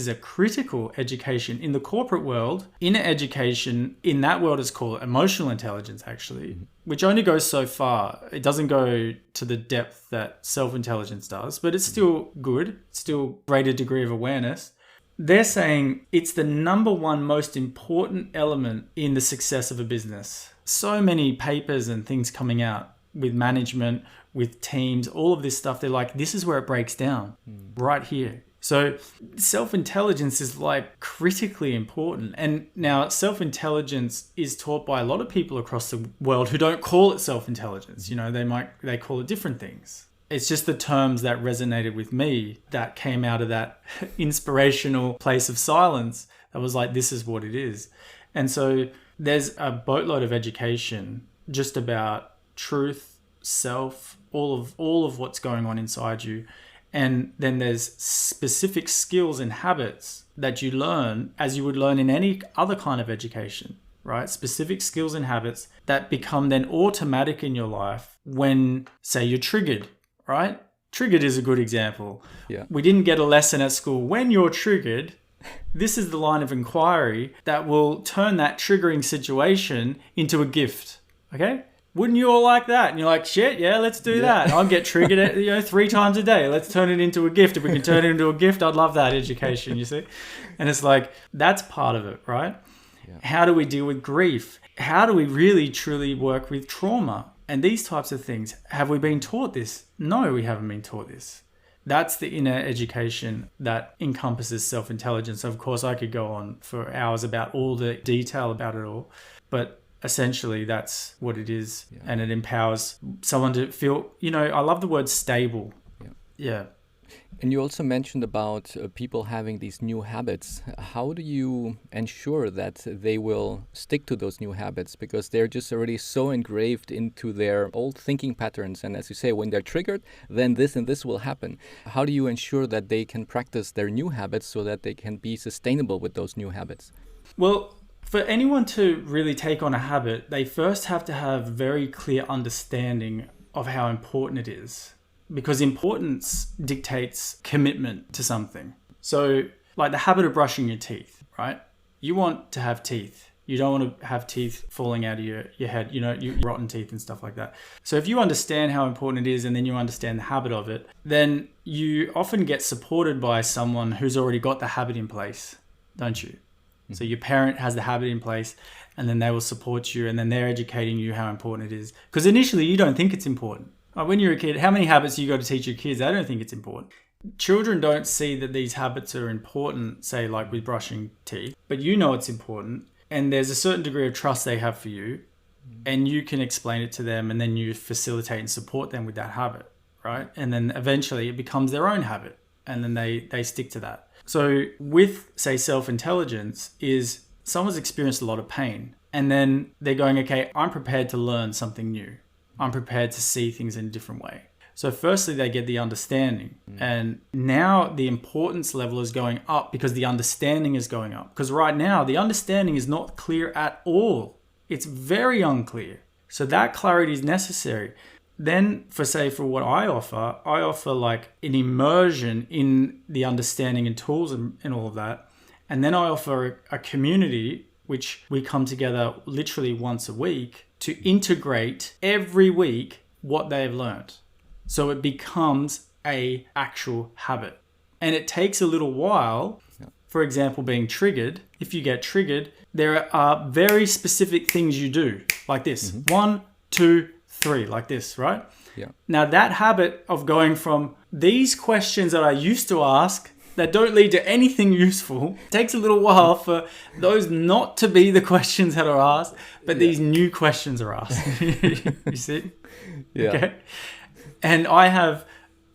a critical education in the corporate world. Inner education in that world is called emotional intelligence, actually, which only goes so far. It doesn't go to the depth that self-intelligence does, but it's still good. It's still greater degree of awareness. They're saying it's the number one most important element in the success of a business. So many papers and things coming out with management, with teams, all of this stuff. They're like, this is where it breaks down, right here. So self-intelligence is like critically important. And now self-intelligence is taught by a lot of people across the world who don't call it self-intelligence. You know, they call it different things. It's just the terms that resonated with me that came out of that inspirational place of silence that was like, this is what it is. And so there's a boatload of education just about truth, self, all of what's going on inside you. And then there's specific skills and habits that you learn as you would learn in any other kind of education, right? Specific skills and habits that become then automatic in your life when, say, you're triggered, right? Triggered is a good example. Yeah. We didn't get a lesson at school. When you're triggered, this is the line of inquiry that will turn that triggering situation into a gift, okay? Wouldn't you all like that? And you're like, shit, yeah, let's do that. I'll get triggered 3 times a day. Let's turn it into a gift. If we can turn it into a gift, I'd love that education, you see? And it's like, that's part of it, right? Yeah. How do we deal with grief? How do we really, truly work with trauma? And these types of things. Have we been taught this? No, we haven't been taught this. That's the inner education that encompasses self-intelligence. Of course, I could go on for hours about all the detail about it all, but essentially that's what it is. Yeah. And it empowers someone to feel, I love the word stable. Yeah. And you also mentioned about people having these new habits. How do you ensure that they will stick to those new habits? Because they're just already so engraved into their old thinking patterns. And as you say, when they're triggered, then this and this will happen. How do you ensure that they can practice their new habits so that they can be sustainable with those new habits? Well, for anyone to really take on a habit, they first have to have very clear understanding of how important it is, because importance dictates commitment to something. So like the habit of brushing your teeth, right? You want to have teeth. You don't want to have teeth falling out of your head, you rotten teeth and stuff like that. So if you understand how important it is and then you understand the habit of it, then you often get supported by someone who's already got the habit in place, don't you? So your parent has the habit in place and then they will support you and then they're educating you how important it is. Because initially you don't think it's important. Like when you're a kid, how many habits you got to teach your kids? They don't think it's important. Children don't see that these habits are important, say like with brushing teeth, but you know it's important and there's a certain degree of trust they have for you and you can explain it to them and then you facilitate and support them with that habit, right? And then eventually it becomes their own habit and then they stick to that. So with, say, self-intelligence is someone's experienced a lot of pain and then they're going, okay, I'm prepared to learn something new. I'm prepared to see things in a different way. So firstly, they get the understanding. And now the importance level is going up because the understanding is going up. Because right now, the understanding is not clear at all. It's very unclear. So that clarity is necessary. Then for what I offer like an immersion in the understanding and tools and all of that. And then I offer a community, which we come together literally once a week to integrate every week what they've learned. So it becomes a actual habit. And it takes a little while. For example, being triggered. If you get triggered, there are very specific things you do like this. 1, 2, 3, like this, right? Yeah. Now that habit of going from these questions that I used to ask that don't lead to anything useful, takes a little while for those not to be the questions that are asked, but these new questions are asked. You see? Yeah. Okay. And I have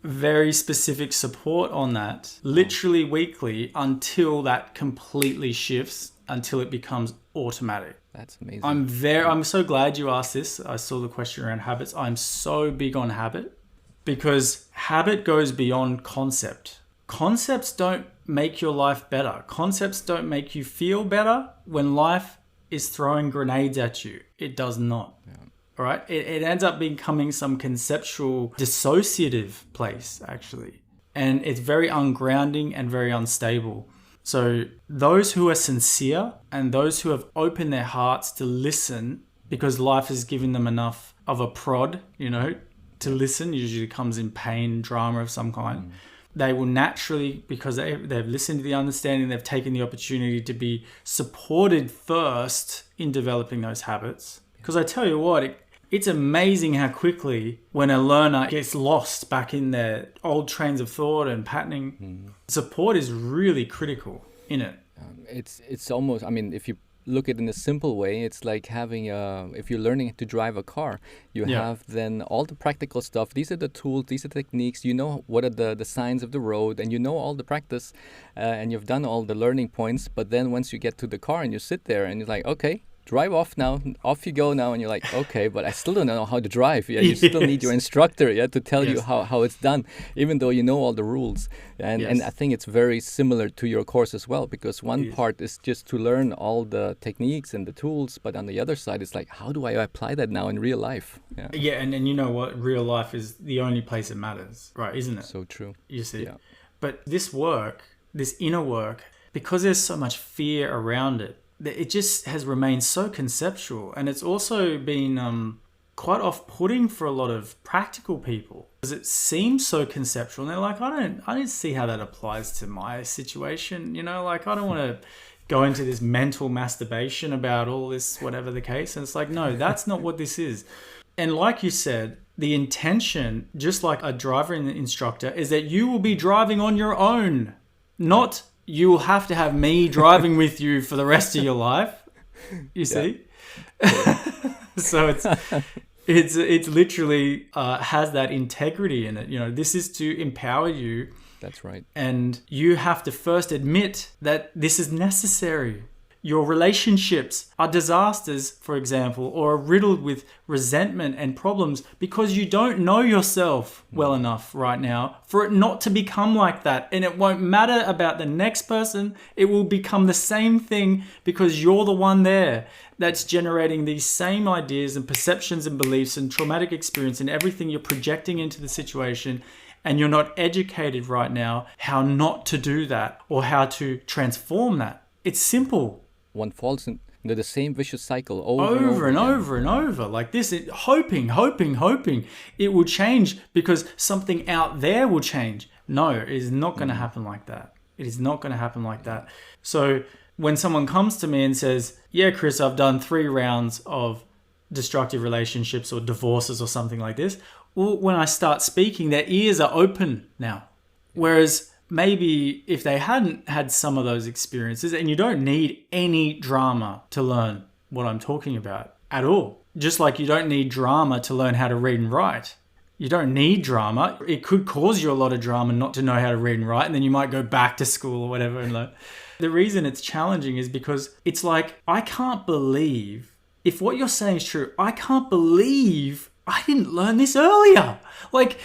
very specific support on that, literally weekly, until that completely shifts, until it becomes automatic. That's amazing. I'm so glad you asked this. I saw the question around habits. I'm so big on habit because habit goes beyond concept. Concepts don't make your life better. Concepts don't make you feel better when life is throwing grenades at you. It does not. Yeah. All right. It ends up becoming some conceptual dissociative place, actually. And it's very ungrounding and very unstable. So those who are sincere and those who have opened their hearts to listen, because life has given them enough of a prod, to listen, usually comes in pain, drama of some kind. They will naturally, because they've listened to the understanding, they've taken the opportunity to be supported first in developing those habits. Because I tell you what, it's amazing how quickly when a learner gets lost back in their old trains of thought and patterning, support is really critical in it. It's almost, if you look at it in a simple way, it's like having if you're learning to drive a car, you have then all the practical stuff. These are the tools, these are the techniques, what are the signs of the road, and all the practice, and you've done all the learning points. But then once you get to the car and you sit there and you're like, okay, drive off now, off you go now, and you're like, okay, but I still don't know how to drive. Yeah, you still need your instructor, to tell you how it's done, even though you know all the rules. And I think it's very similar to your course as well, because one part is just to learn all the techniques and the tools, but on the other side, it's like, how do I apply that now in real life? Yeah, and you know what? Real life is the only place it matters, right? Isn't it? So true. You see? Yeah. But this work, this inner work, because there's so much fear around it, it just has remained so conceptual, and it's also been quite off-putting for a lot of practical people because it seems so conceptual, and they're like, I don't see how that applies to my situation. I don't want to go into this mental masturbation about all this, whatever the case. And it's like, no, that's not what this is. And like you said, the intention, just like a driver and instructor, is that you will be driving on your own, not you will have to have me driving with you for the rest of your life. You see? So it's literally has that integrity in it. This is to empower you. That's right. And you have to first admit that this is necessary. Your relationships are disasters, for example, or are riddled with resentment and problems because you don't know yourself well enough right now for it not to become like that. And it won't matter about the next person. It will become the same thing because you're the one there that's generating these same ideas and perceptions and beliefs and traumatic experience and everything you're projecting into the situation. And you're not educated right now how not to do that or how to transform that. It's simple. One falls into the same vicious cycle over and over like this, hoping it will change because something out there will change. No, it is not going to happen like that. It is not going to happen like that. So when someone comes to me and says, yeah, Chris, I've done 3 rounds of destructive relationships or divorces or something like this, well, when I start speaking, their ears are open now. Whereas maybe if they hadn't had some of those experiences, and you don't need any drama to learn what I'm talking about at all. Just like you don't need drama to learn how to read and write. You don't need drama. It could cause you a lot of drama not to know how to read and write, and then you might go back to school or whatever and learn. The reason it's challenging is because it's like, I can't believe, if what you're saying is true, I can't believe I didn't learn this earlier. Like,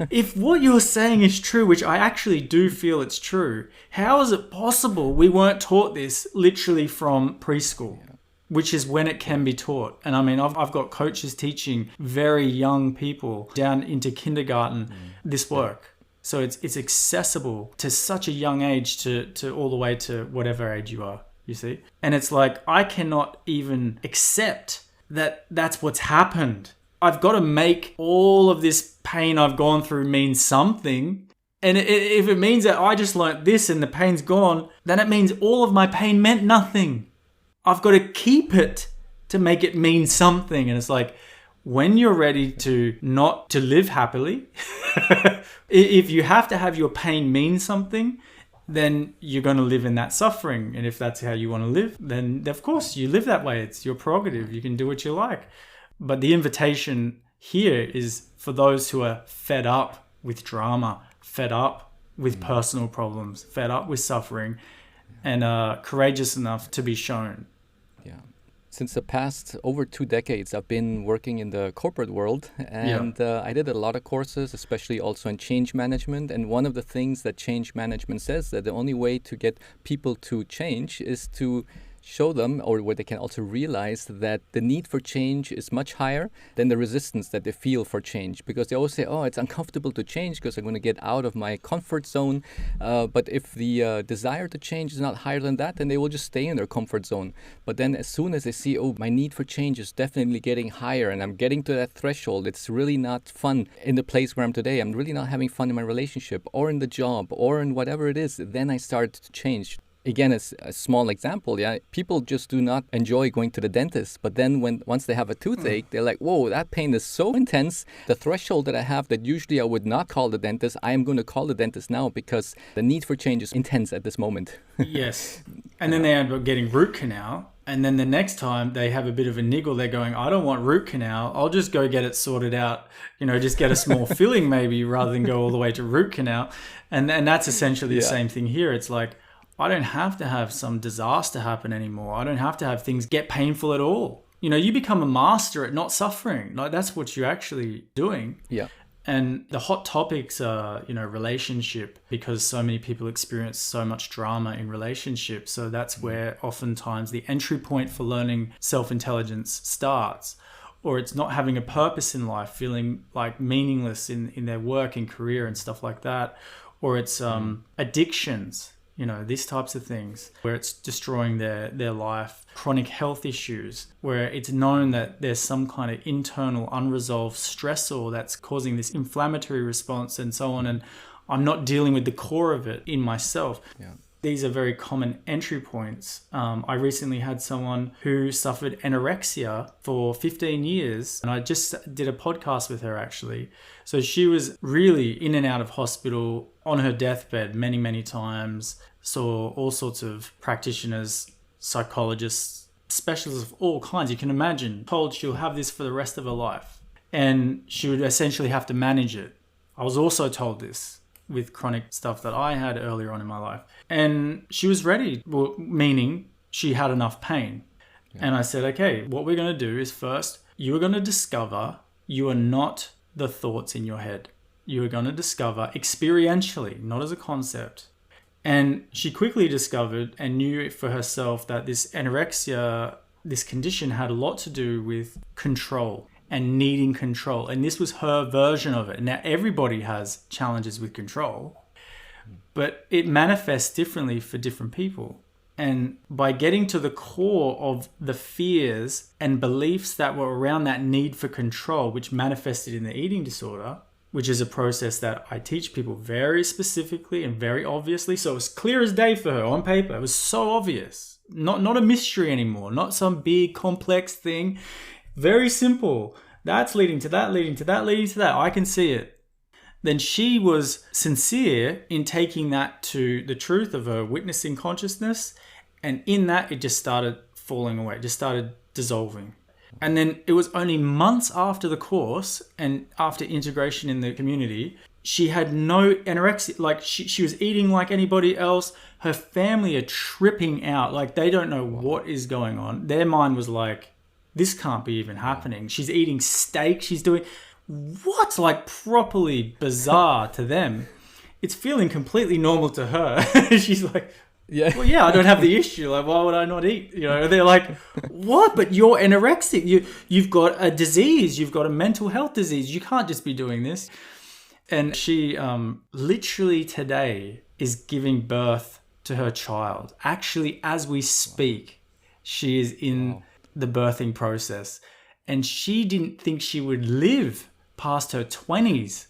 if what you're saying is true, which I actually do feel it's true, how is it possible we weren't taught this literally from preschool, which is when it can be taught? And I mean, I've got coaches teaching very young people down into kindergarten this work. So it's accessible to such a young age to all the way to whatever age you are, you see? And it's like, I cannot even accept that that's what's happened. I've got to make all of this pain I've gone through mean something. And if it means that I just learnt this and the pain's gone, then it means all of my pain meant nothing. I've got to keep it to make it mean something. And it's like, when you're ready to not to live happily, if you have to have your pain mean something, then you're going to live in that suffering. And if that's how you want to live, then of course you live that way. It's your prerogative. You can do what you like. But the invitation here is for those who are fed up with drama, fed up with personal problems, fed up with suffering, and are courageous enough to be shown. Yeah. Since the past over 2 decades, I've been working in the corporate world, and I did a lot of courses, especially also in change management. And one of the things that change management says that the only way to get people to change is to show them, or where they can also realize that the need for change is much higher than the resistance that they feel for change. Because they always say, oh, it's uncomfortable to change because I'm going to get out of my comfort zone. But if the desire to change is not higher than that, then they will just stay in their comfort zone. But then as soon as they see, oh, my need for change is definitely getting higher and I'm getting to that threshold, it's really not fun in the place where I'm today. I'm really not having fun in my relationship or in the job or in whatever it is. Then I start to change. Again, as a small example, people just do not enjoy going to the dentist. But then once they have a toothache, they're like, whoa, that pain is so intense. The threshold that I have that usually I would not call the dentist, I am going to call the dentist now because the need for change is intense at this moment. Yes. And then they end up getting root canal. And then the next time they have a bit of a niggle, they're going, I don't want root canal. I'll just go get it sorted out, just get a small filling maybe rather than go all the way to root canal. And that's essentially the same thing here. It's like, I don't have to have some disaster happen anymore. I don't have to have things get painful at all. You become a master at not suffering. Like that's what you're actually doing. Yeah. And the hot topics are, relationship, because so many people experience so much drama in relationships. So that's where oftentimes the entry point for learning self-intelligence starts. Or it's not having a purpose in life, feeling like meaningless in their work and career and stuff like that. Or it's addictions. These types of things where it's destroying their life, chronic health issues, where it's known that there's some kind of internal unresolved stressor that's causing this inflammatory response and so on. And I'm not dealing with the core of it in myself. Yeah. These are very common entry points. I recently had someone who suffered anorexia for 15 years, and I just did a podcast with her actually. So she was really in and out of hospital, on her deathbed many, many times, saw all sorts of practitioners, psychologists, specialists of all kinds. You can imagine, told she'll have this for the rest of her life, and she would essentially have to manage it. I was also told this with chronic stuff that I had earlier on in my life. And she was ready, meaning she had enough pain. Yeah. And I said, okay, what we're going to do is first, you are going to discover you are not the thoughts in your head. You are going to discover experientially, not as a concept. And she quickly discovered and knew for herself that this anorexia, this condition had a lot to do with control and needing control. And this was her version of it. Now, everybody has challenges with control, but it manifests differently for different people. And by getting to the core of the fears and beliefs that were around that need for control, which manifested in the eating disorder, which is a process that I teach people very specifically and very obviously. So it was clear as day for her on paper. It was so obvious. Not a mystery anymore. Not some big complex thing. Very simple. That's leading to that, leading to that, leading to that. I can see it. Then she was sincere in taking that to the truth of her witnessing consciousness. And in that, it just started falling away. It just started dissolving. And then it was only months after the course and after integration in the community, she had no anorexia. Like she was eating like anybody else. Her family are tripping out. Like they don't know what is going on. Their mind was like, this can't be even happening. She's eating steak. She's doing what? Like properly bizarre to them. It's feeling completely normal to her. She's like, well, yeah, I don't have the issue. Like, why would I not eat? They're like, what? But you're anorexic. You've got a disease. You've got a mental health disease. You can't just be doing this. And she literally today is giving birth to her child. Actually, as we speak, she is in the birthing process. And she didn't think she would live past her 20s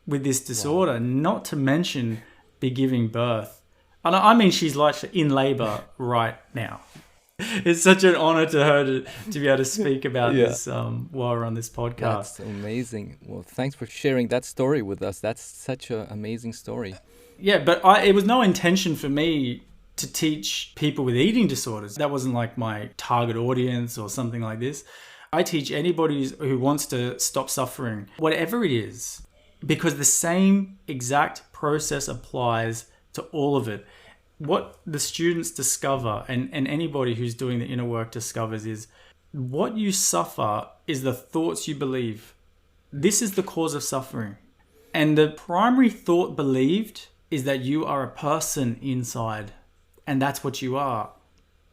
with this disorder, not to mention be giving birth. And I mean, she's like in labor right now. It's such an honor to her to be able to speak about this while we're on this podcast. That's amazing. Well, thanks for sharing that story with us. That's such an amazing story. Yeah, but it was no intention for me to teach people with eating disorders. That wasn't like my target audience or something like this. I teach anybody who wants to stop suffering, whatever it is, because the same exact process applies to all of it. What the students discover, and anybody who's doing the inner work discovers, is what you suffer is the thoughts you believe. This is the cause of suffering. And the primary thought believed is that you are a person inside. And that's what you are.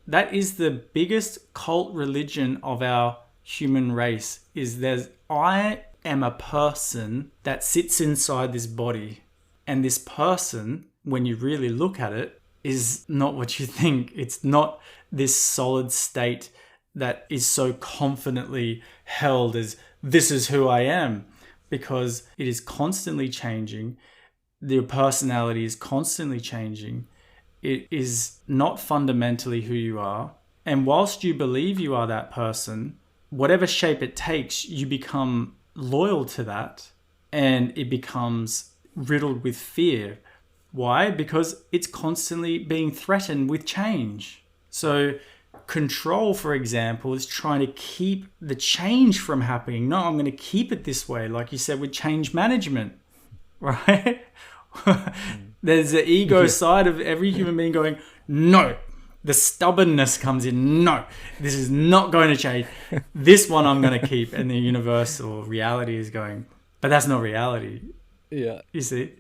That is the biggest cult religion of our human race, is I am a person that sits inside this body. And this person, when you really look at it, is not what you think. It's not this solid state that is so confidently held as this is who I am, because it is constantly changing. Your personality is constantly changing. It is not fundamentally who you are. And whilst you believe you are that person, whatever shape it takes, you become loyal to that, and it becomes riddled with fear. Why? Because it's constantly being threatened with change. So control, for example, is trying to keep the change from happening. No, I'm going to keep it this way, like you said with change management, right? There's the ego side of every human being going, no. The stubbornness comes in. No, this is not going to change. This one I'm going to keep. And the universal reality is going, but that's not reality. Yeah. You see?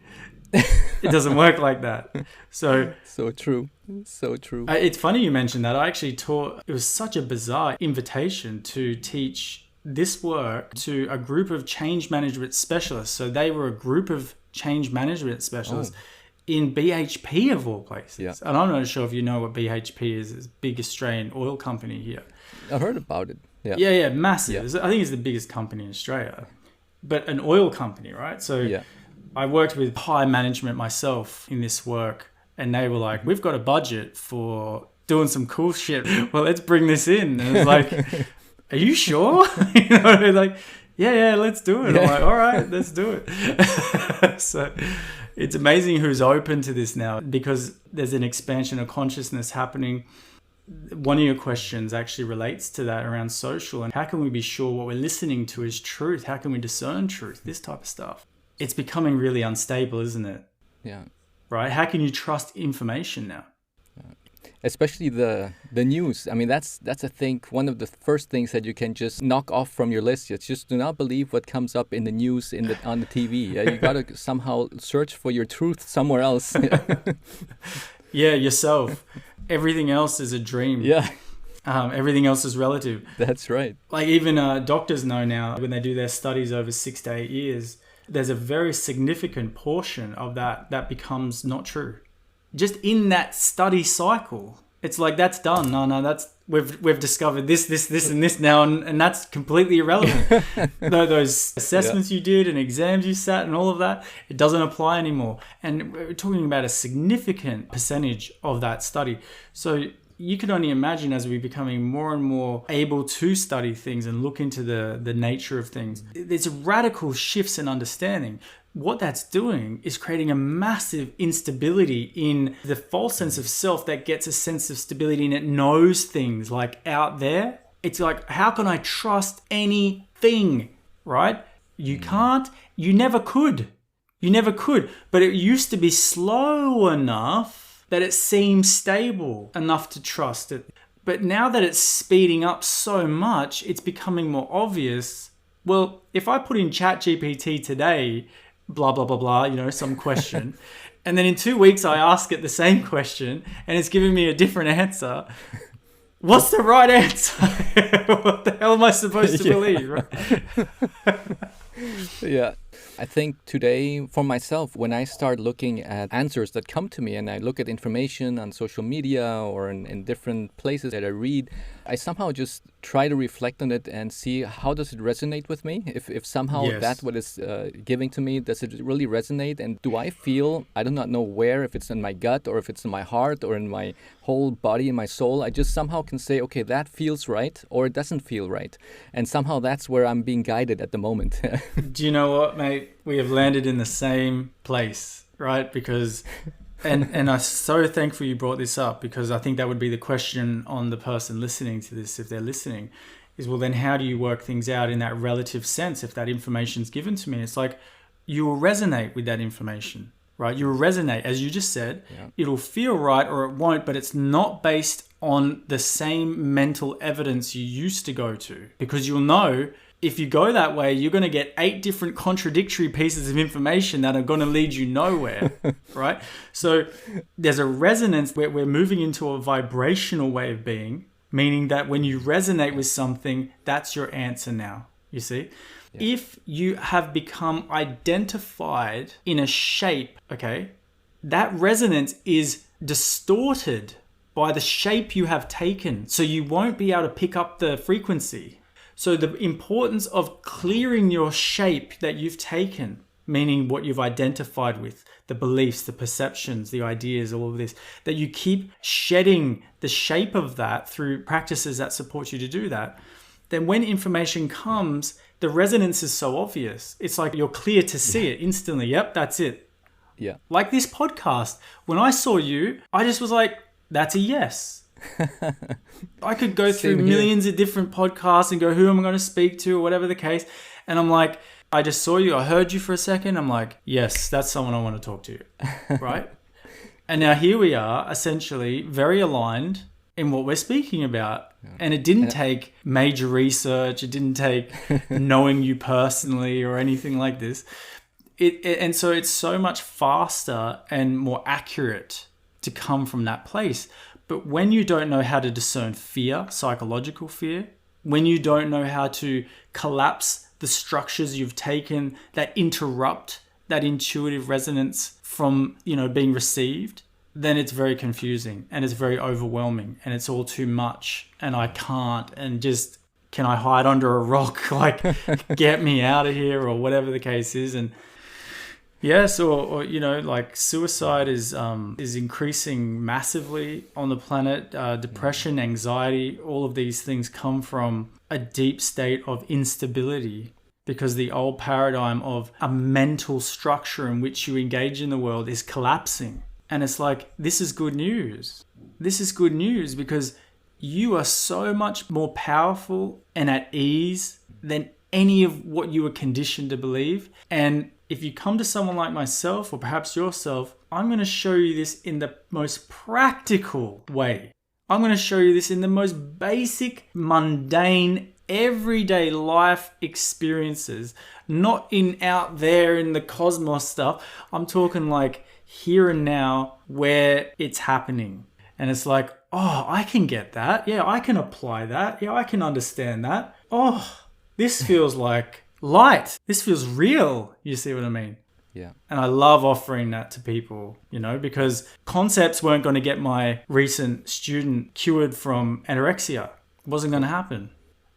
It doesn't work like that. So true. So true. It's funny you mentioned that. I actually taught, it was such a bizarre invitation to teach this work to a group of change management specialists. So they were a group of change management specialists in BHP of all places. Yeah. And I'm not sure if you know what BHP is. It's a big Australian oil company here. I heard about it. Yeah. Yeah, massive. Yeah. I think it's the biggest company in Australia. But an oil company, right? So I worked with high management myself in this work, and they were like, we've got a budget for doing some cool shit. Well, let's bring this in. And it's like, are you sure? You know, they're like, yeah, let's do it. I'm like, all right, let's do it. So it's amazing who's open to this now, because there's an expansion of consciousness happening. One of your questions actually relates to that around social, and how can we be sure what we're listening to is truth? How can we discern truth? This type of stuff. It's becoming really unstable, isn't it? Yeah. Right? How can you trust information now? Especially the news. I mean, that's I think one of the first things that you can just knock off from your list. It's just do not believe what comes up in the news on the TV. You got to somehow search for your truth somewhere else. Yeah, yourself. Everything else is a dream. Yeah. Everything else is relative. That's right. Like even doctors know now, when they do their studies over 6 to 8 years, there's a very significant portion of that becomes not true. Just in that study cycle, it's like, that's done. No, that's we've discovered this, and this now, and that's completely irrelevant. Those assessments you did and exams you sat and all of that, it doesn't apply anymore. And we're talking about a significant percentage of that study. So you can only imagine, as we're becoming more and more able to study things and look into the nature of things, there's radical shifts in understanding. What that's doing is creating a massive instability in the false sense of self that gets a sense of stability, and it knows things like out there. It's like, how can I trust anything, right? You can't. You never could. But it used to be slow enough that it seemed stable enough to trust it. But now that it's speeding up so much, it's becoming more obvious. Well, if I put in ChatGPT today, blah, blah, blah, blah, some question, and then in 2 weeks I ask it the same question and it's giving me a different answer, what's the right answer? What the hell am I supposed to believe? Right? Yeah. I think today, for myself, when I start looking at answers that come to me and I look at information on social media or in different places that I read, I somehow just try to reflect on it and see how does it resonate with me? If somehow that's what it's giving to me, does it really resonate? And do I feel, I do not know where, if it's in my gut or if it's in my heart or in my whole body and my soul, I just somehow can say, okay, that feels right or it doesn't feel right. And somehow that's where I'm being guided at the moment. Do you know what, mate? We have landed in the same place, right? Because, and I'm so thankful you brought this up, because I think that would be the question on the person listening to this, if they're listening, is, well, then how do you work things out in that relative sense if that information's given to me? It's like you will resonate with that information, right? You will resonate, as you just said. Yeah. It'll feel right or it won't, but it's not based on the same mental evidence you used to go to, because you'll know if you go that way, you're going to get 8 different contradictory pieces of information that are going to lead you nowhere, right? So there's a resonance where we're moving into a vibrational way of being, meaning that when you resonate with something, that's your answer now, you see? Yeah. If you have become identified in a shape, okay, that resonance is distorted by the shape you have taken. So you won't be able to pick up the frequency. So the importance of clearing your shape that you've taken, meaning what you've identified with, the beliefs, the perceptions, the ideas, all of this, that you keep shedding the shape of that through practices that support you to do that, then when information comes, the resonance is so obvious. It's like you're clear to see it instantly. Yep, that's it. Yeah. Like this podcast. When I saw you, I just was like, that's a yes. I could go through millions of different podcasts and go, who am I going to speak to or whatever the case. And I'm like, I just saw you. I heard you for a second. I'm like, yes, that's someone I want to talk to. Right? And now here we are, essentially very aligned in what we're speaking about. Yeah. And it didn't take major research. It didn't take knowing you personally or anything like this. And so it's so much faster and more accurate to come from that place. But when you don't know how to discern fear, psychological fear, when you don't know how to collapse the structures you've taken that interrupt that intuitive resonance from, being received, then it's very confusing and it's very overwhelming and it's all too much and I can't, and just, can I hide under a rock? Like, get me out of here, or whatever the case is. And yes, or like suicide is increasing massively on the planet. Depression, anxiety, all of these things come from a deep state of instability, because the old paradigm of a mental structure in which you engage in the world is collapsing. And it's like, this is good news. This is good news, because you are so much more powerful and at ease than any of what you were conditioned to believe. And if you come to someone like myself, or perhaps yourself, I'm going to show you this in the most practical way. I'm going to show you this in the most basic, mundane, everyday life experiences, not in out there in the cosmos stuff. I'm talking like here and now, where it's happening. And it's like, oh, I can get that. Yeah, I can apply that. Yeah, I can understand that. Oh, this feels like light. This feels real. You see what I mean? Yeah. And I love offering that to people, because concepts weren't going to get my recent student cured from anorexia. It wasn't going to happen.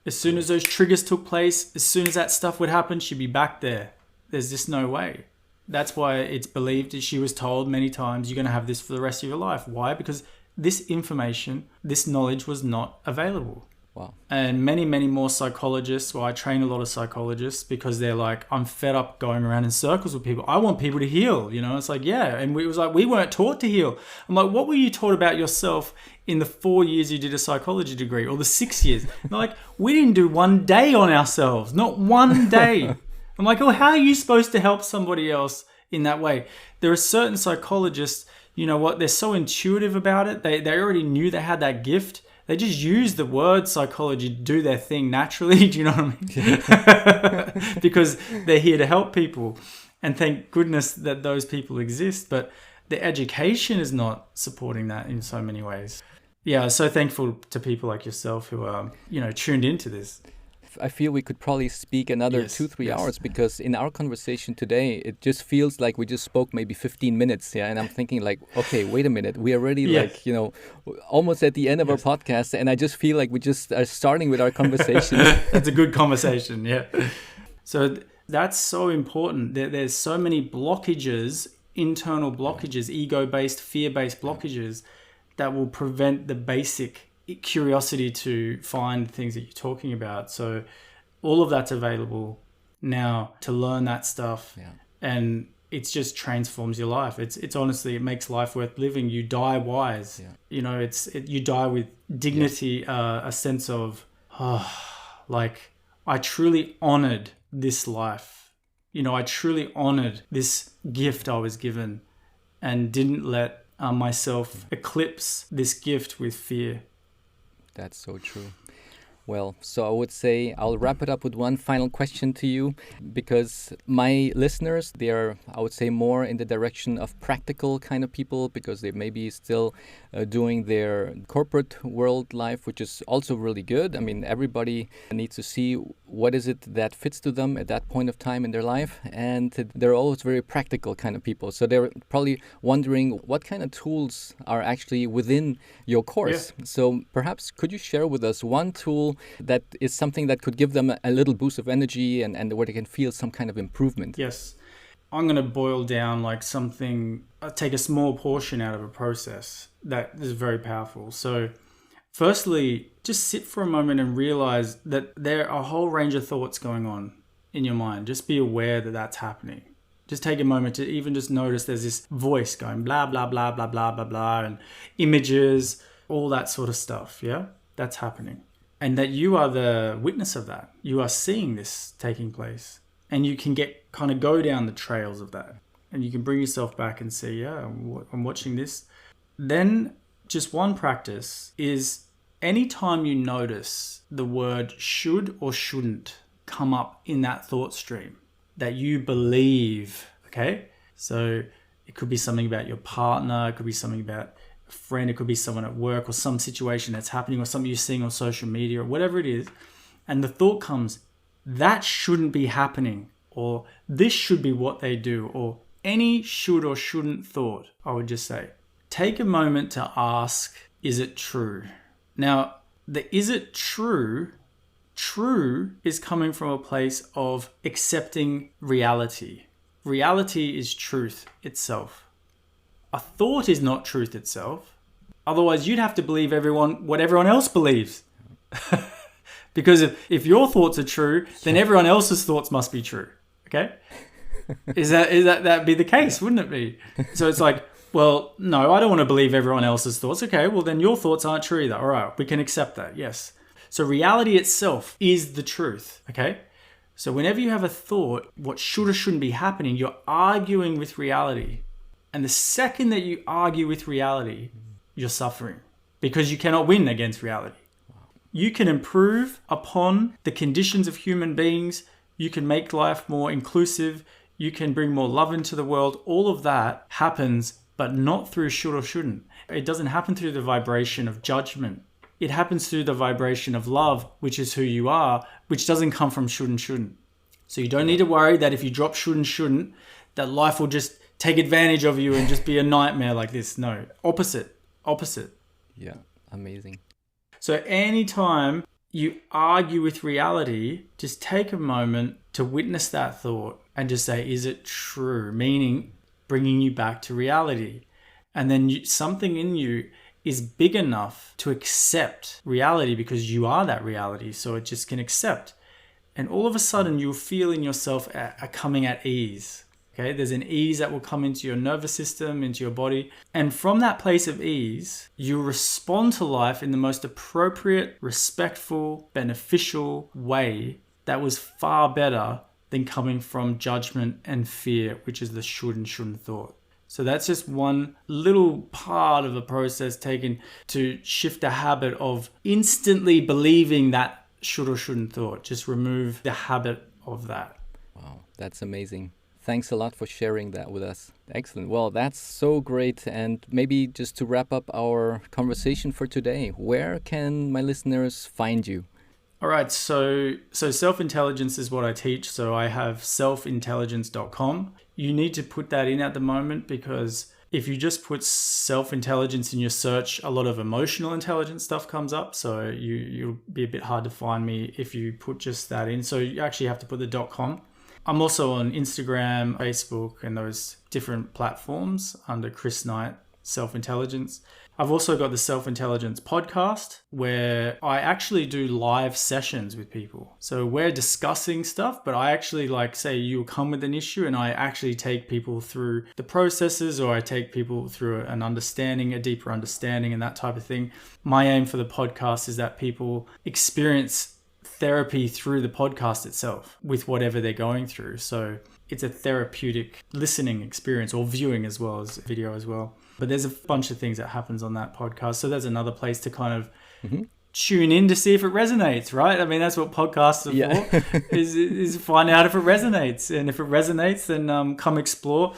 As soon as those triggers took place, as soon as that stuff would happen, she'd be back there. There's just no way. That's why it's believed that she was told many times, you're going to have this for the rest of your life. Why? Because this information, this knowledge was not available. Wow. And many, many more psychologists, I train a lot of psychologists, because they're like, I'm fed up going around in circles with people. I want people to heal, It's like, yeah. And we weren't taught to heal. I'm like, what were you taught about yourself in the 4 years you did a psychology degree, or the 6 years? And they're like, we didn't do one day on ourselves, not one day. I'm like, oh, how are you supposed to help somebody else in that way? There are certain psychologists, they're so intuitive about it. They already knew they had that gift. They just use the word psychology to do their thing naturally. Do you know what I mean? Because they're here to help people. And thank goodness that those people exist. But the education is not supporting that in so many ways. Yeah, so thankful to people like yourself who are, tuned into this. I feel we could probably speak another 2-3 hours, because in our conversation today, it just feels like we just spoke maybe 15 minutes. Yeah. And I'm thinking like, okay, wait a minute. We are already almost at the end of our podcast. And I just feel like we just are starting with our conversation. That's a good conversation. Yeah. So that's so important. There's so many blockages, internal blockages, ego-based, fear-based blockages that will prevent the basic curiosity to find things that you're talking about. So all of that's available now to learn that stuff. Yeah. And it just transforms your life. It's honestly, it makes life worth living. You die wise. Yeah. You die with dignity, a sense of, like I truly honored this life. I truly honored this gift I was given and didn't let myself eclipse this gift with fear. That's so true. Well, so I would say I'll wrap it up with one final question to you, because my listeners, they are, I would say, more in the direction of practical kind of people, because they may be still doing their corporate world life, which is also really good. I mean, everybody needs to see what is it that fits to them at that point of time in their life. And they're always very practical kind of people. So they're probably wondering what kind of tools are actually within your course. Yeah. So perhaps could you share with us one tool that is something that could give them a little boost of energy and where they can feel some kind of improvement? Yes. I'm going to boil down like something, take a small portion out of a process that is very powerful. So firstly, just sit for a moment and realize that there are a whole range of thoughts going on in your mind. Just be aware that that's happening. Just take a moment to even just notice there's this voice going blah, blah, blah, blah, blah, blah, blah, and images, all that sort of stuff. Yeah, that's happening. And that you are the witness of that. You are seeing this taking place. And you can go down the trails of that. And you can bring yourself back and say, yeah, I'm watching this. Then just one practice is anytime you notice the word should or shouldn't come up in that thought stream that you believe, okay? So it could be something about your partner. It could be something about a friend, it could be someone at work or some situation that's happening or something you're seeing on social media or whatever it is. And the thought comes, that shouldn't be happening, or this should be what they do, or any should or shouldn't thought. I would just say, take a moment to ask, is it true? Now, the is it true is coming from a place of accepting reality. Reality is truth itself. A thought is not truth itself. Otherwise, you'd have to believe what everyone else believes. Because if your thoughts are true, then everyone else's thoughts must be true. Okay? That'd be the case, wouldn't it be? So it's like, well, no, I don't want to believe everyone else's thoughts. Okay, well then your thoughts aren't true either. All right, we can accept that. Yes. So reality itself is the truth. Okay? So whenever you have a thought, what should or shouldn't be happening, you're arguing with reality. And the second that you argue with reality, you're suffering because you cannot win against reality. You can improve upon the conditions of human beings. You can make life more inclusive. You can bring more love into the world. All of that happens, but not through should or shouldn't. It doesn't happen through the vibration of judgment. It happens through the vibration of love, which is who you are, which doesn't come from should and shouldn't. So you don't need to worry that if you drop should and shouldn't, that life will just take advantage of you and just be a nightmare like this. No, opposite. Yeah, amazing. So anytime you argue with reality, just take a moment to witness that thought and just say, is it true? Meaning bringing you back to reality. And then something in you is big enough to accept reality because you are that reality. So it just can accept. And all of a sudden you'll feel in yourself coming at ease. Okay, there's an ease that will come into your nervous system, into your body. And from that place of ease, you respond to life in the most appropriate, respectful, beneficial way that was far better than coming from judgment and fear, which is the should and shouldn't thought. So that's just one little part of the process taken to shift the habit of instantly believing that should or shouldn't thought. Just remove the habit of that. Wow, that's amazing. Thanks a lot for sharing that with us. Excellent. Well, that's so great. And maybe just to wrap up our conversation for today, where can my listeners find you? All right. So self-intelligence is what I teach. So I have selfintelligence.com. You need to put that in at the moment because if you just put self-intelligence in your search, a lot of emotional intelligence stuff comes up. So you'll be a bit hard to find me if you put just that in. So you actually have to put the .com. I'm also on Instagram, Facebook, and those different platforms under Chris Knight, Self-Intelligence. I've also got the Self-Intelligence podcast where I actually do live sessions with people. So we're discussing stuff, but I actually say you'll come with an issue and I actually take people through the processes or I take people through an understanding, a deeper understanding and that type of thing. My aim for the podcast is that people experience therapy through the podcast itself with whatever they're going through. So it's a therapeutic listening experience, or viewing as well as video as well. But there's a bunch of things that happens on that podcast. So there's another place to kind of tune in to see if it resonates, right? I mean, that's what podcasts are for, is find out if it resonates. And if it resonates, then come explore.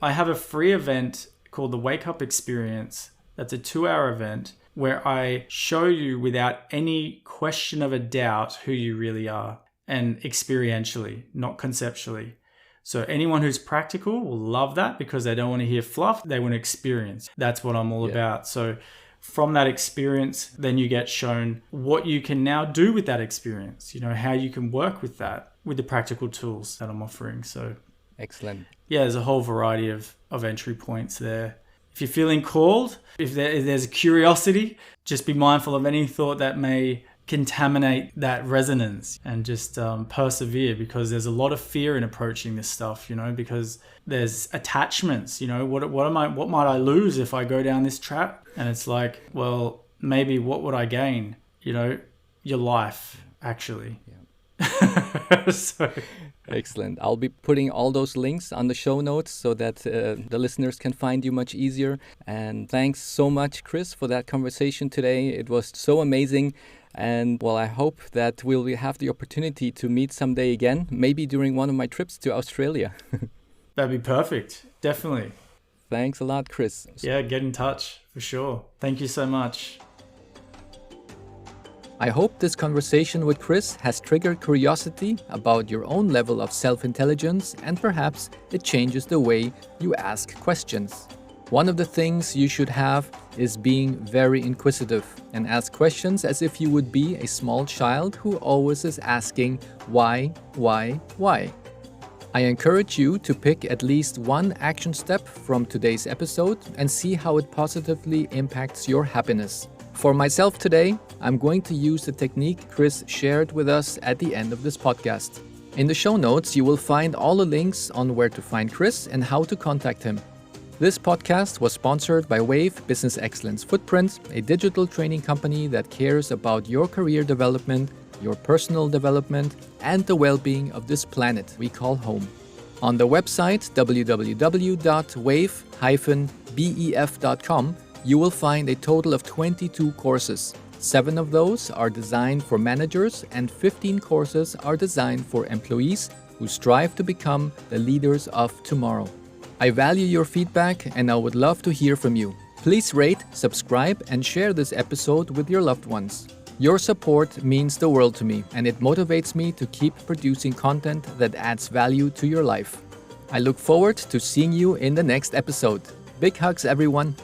I have a free event called the Wake Up Experience. That's a 2-hour event where I show you without any question of a doubt who you really are, and experientially, not conceptually. So anyone who's practical will love that, because they don't want to hear fluff. They want to experience. That's what I'm all about. So from that experience, then you get shown what you can now do with that experience, how you can work with that, with the practical tools that I'm offering. So excellent. Yeah, there's a whole variety of entry points there. If you're feeling called, if there's a curiosity, just be mindful of any thought that may contaminate that resonance, and just persevere, because there's a lot of fear in approaching this stuff, because there's attachments, what might I lose if I go down this trap? And it's like, well, maybe what would I gain? Your life, actually. So excellent. I'll be putting all those links on the show notes so that the listeners can find you much easier. And thanks so much, Chris, for that conversation today. It was so amazing. And well, I hope that we'll have the opportunity to meet someday again, maybe during one of my trips to Australia. That'd be perfect. Definitely. Thanks a lot, Chris. Yeah, get in touch for sure. Thank you so much. I hope this conversation with Chris has triggered curiosity about your own level of self-intelligence, and perhaps it changes the way you ask questions. One of the things you should have is being very inquisitive and ask questions as if you would be a small child who always is asking why. I encourage you to pick at least one action step from today's episode and see how it positively impacts your happiness. For myself today, I'm going to use the technique Chris shared with us at the end of this podcast. In the show notes, you will find all the links on where to find Chris and how to contact him. This podcast was sponsored by Wave Business Excellence Footprint, a digital training company that cares about your career development, your personal development, and the well-being of this planet we call home. On the website www.wave-bef.com, you will find a total of 22 courses. 7 of those are designed for managers, and 15 courses are designed for employees who strive to become the leaders of tomorrow. I value your feedback, and I would love to hear from you. Please rate, subscribe, and share this episode with your loved ones. Your support means the world to me, and it motivates me to keep producing content that adds value to your life. I look forward to seeing you in the next episode. Big hugs, everyone.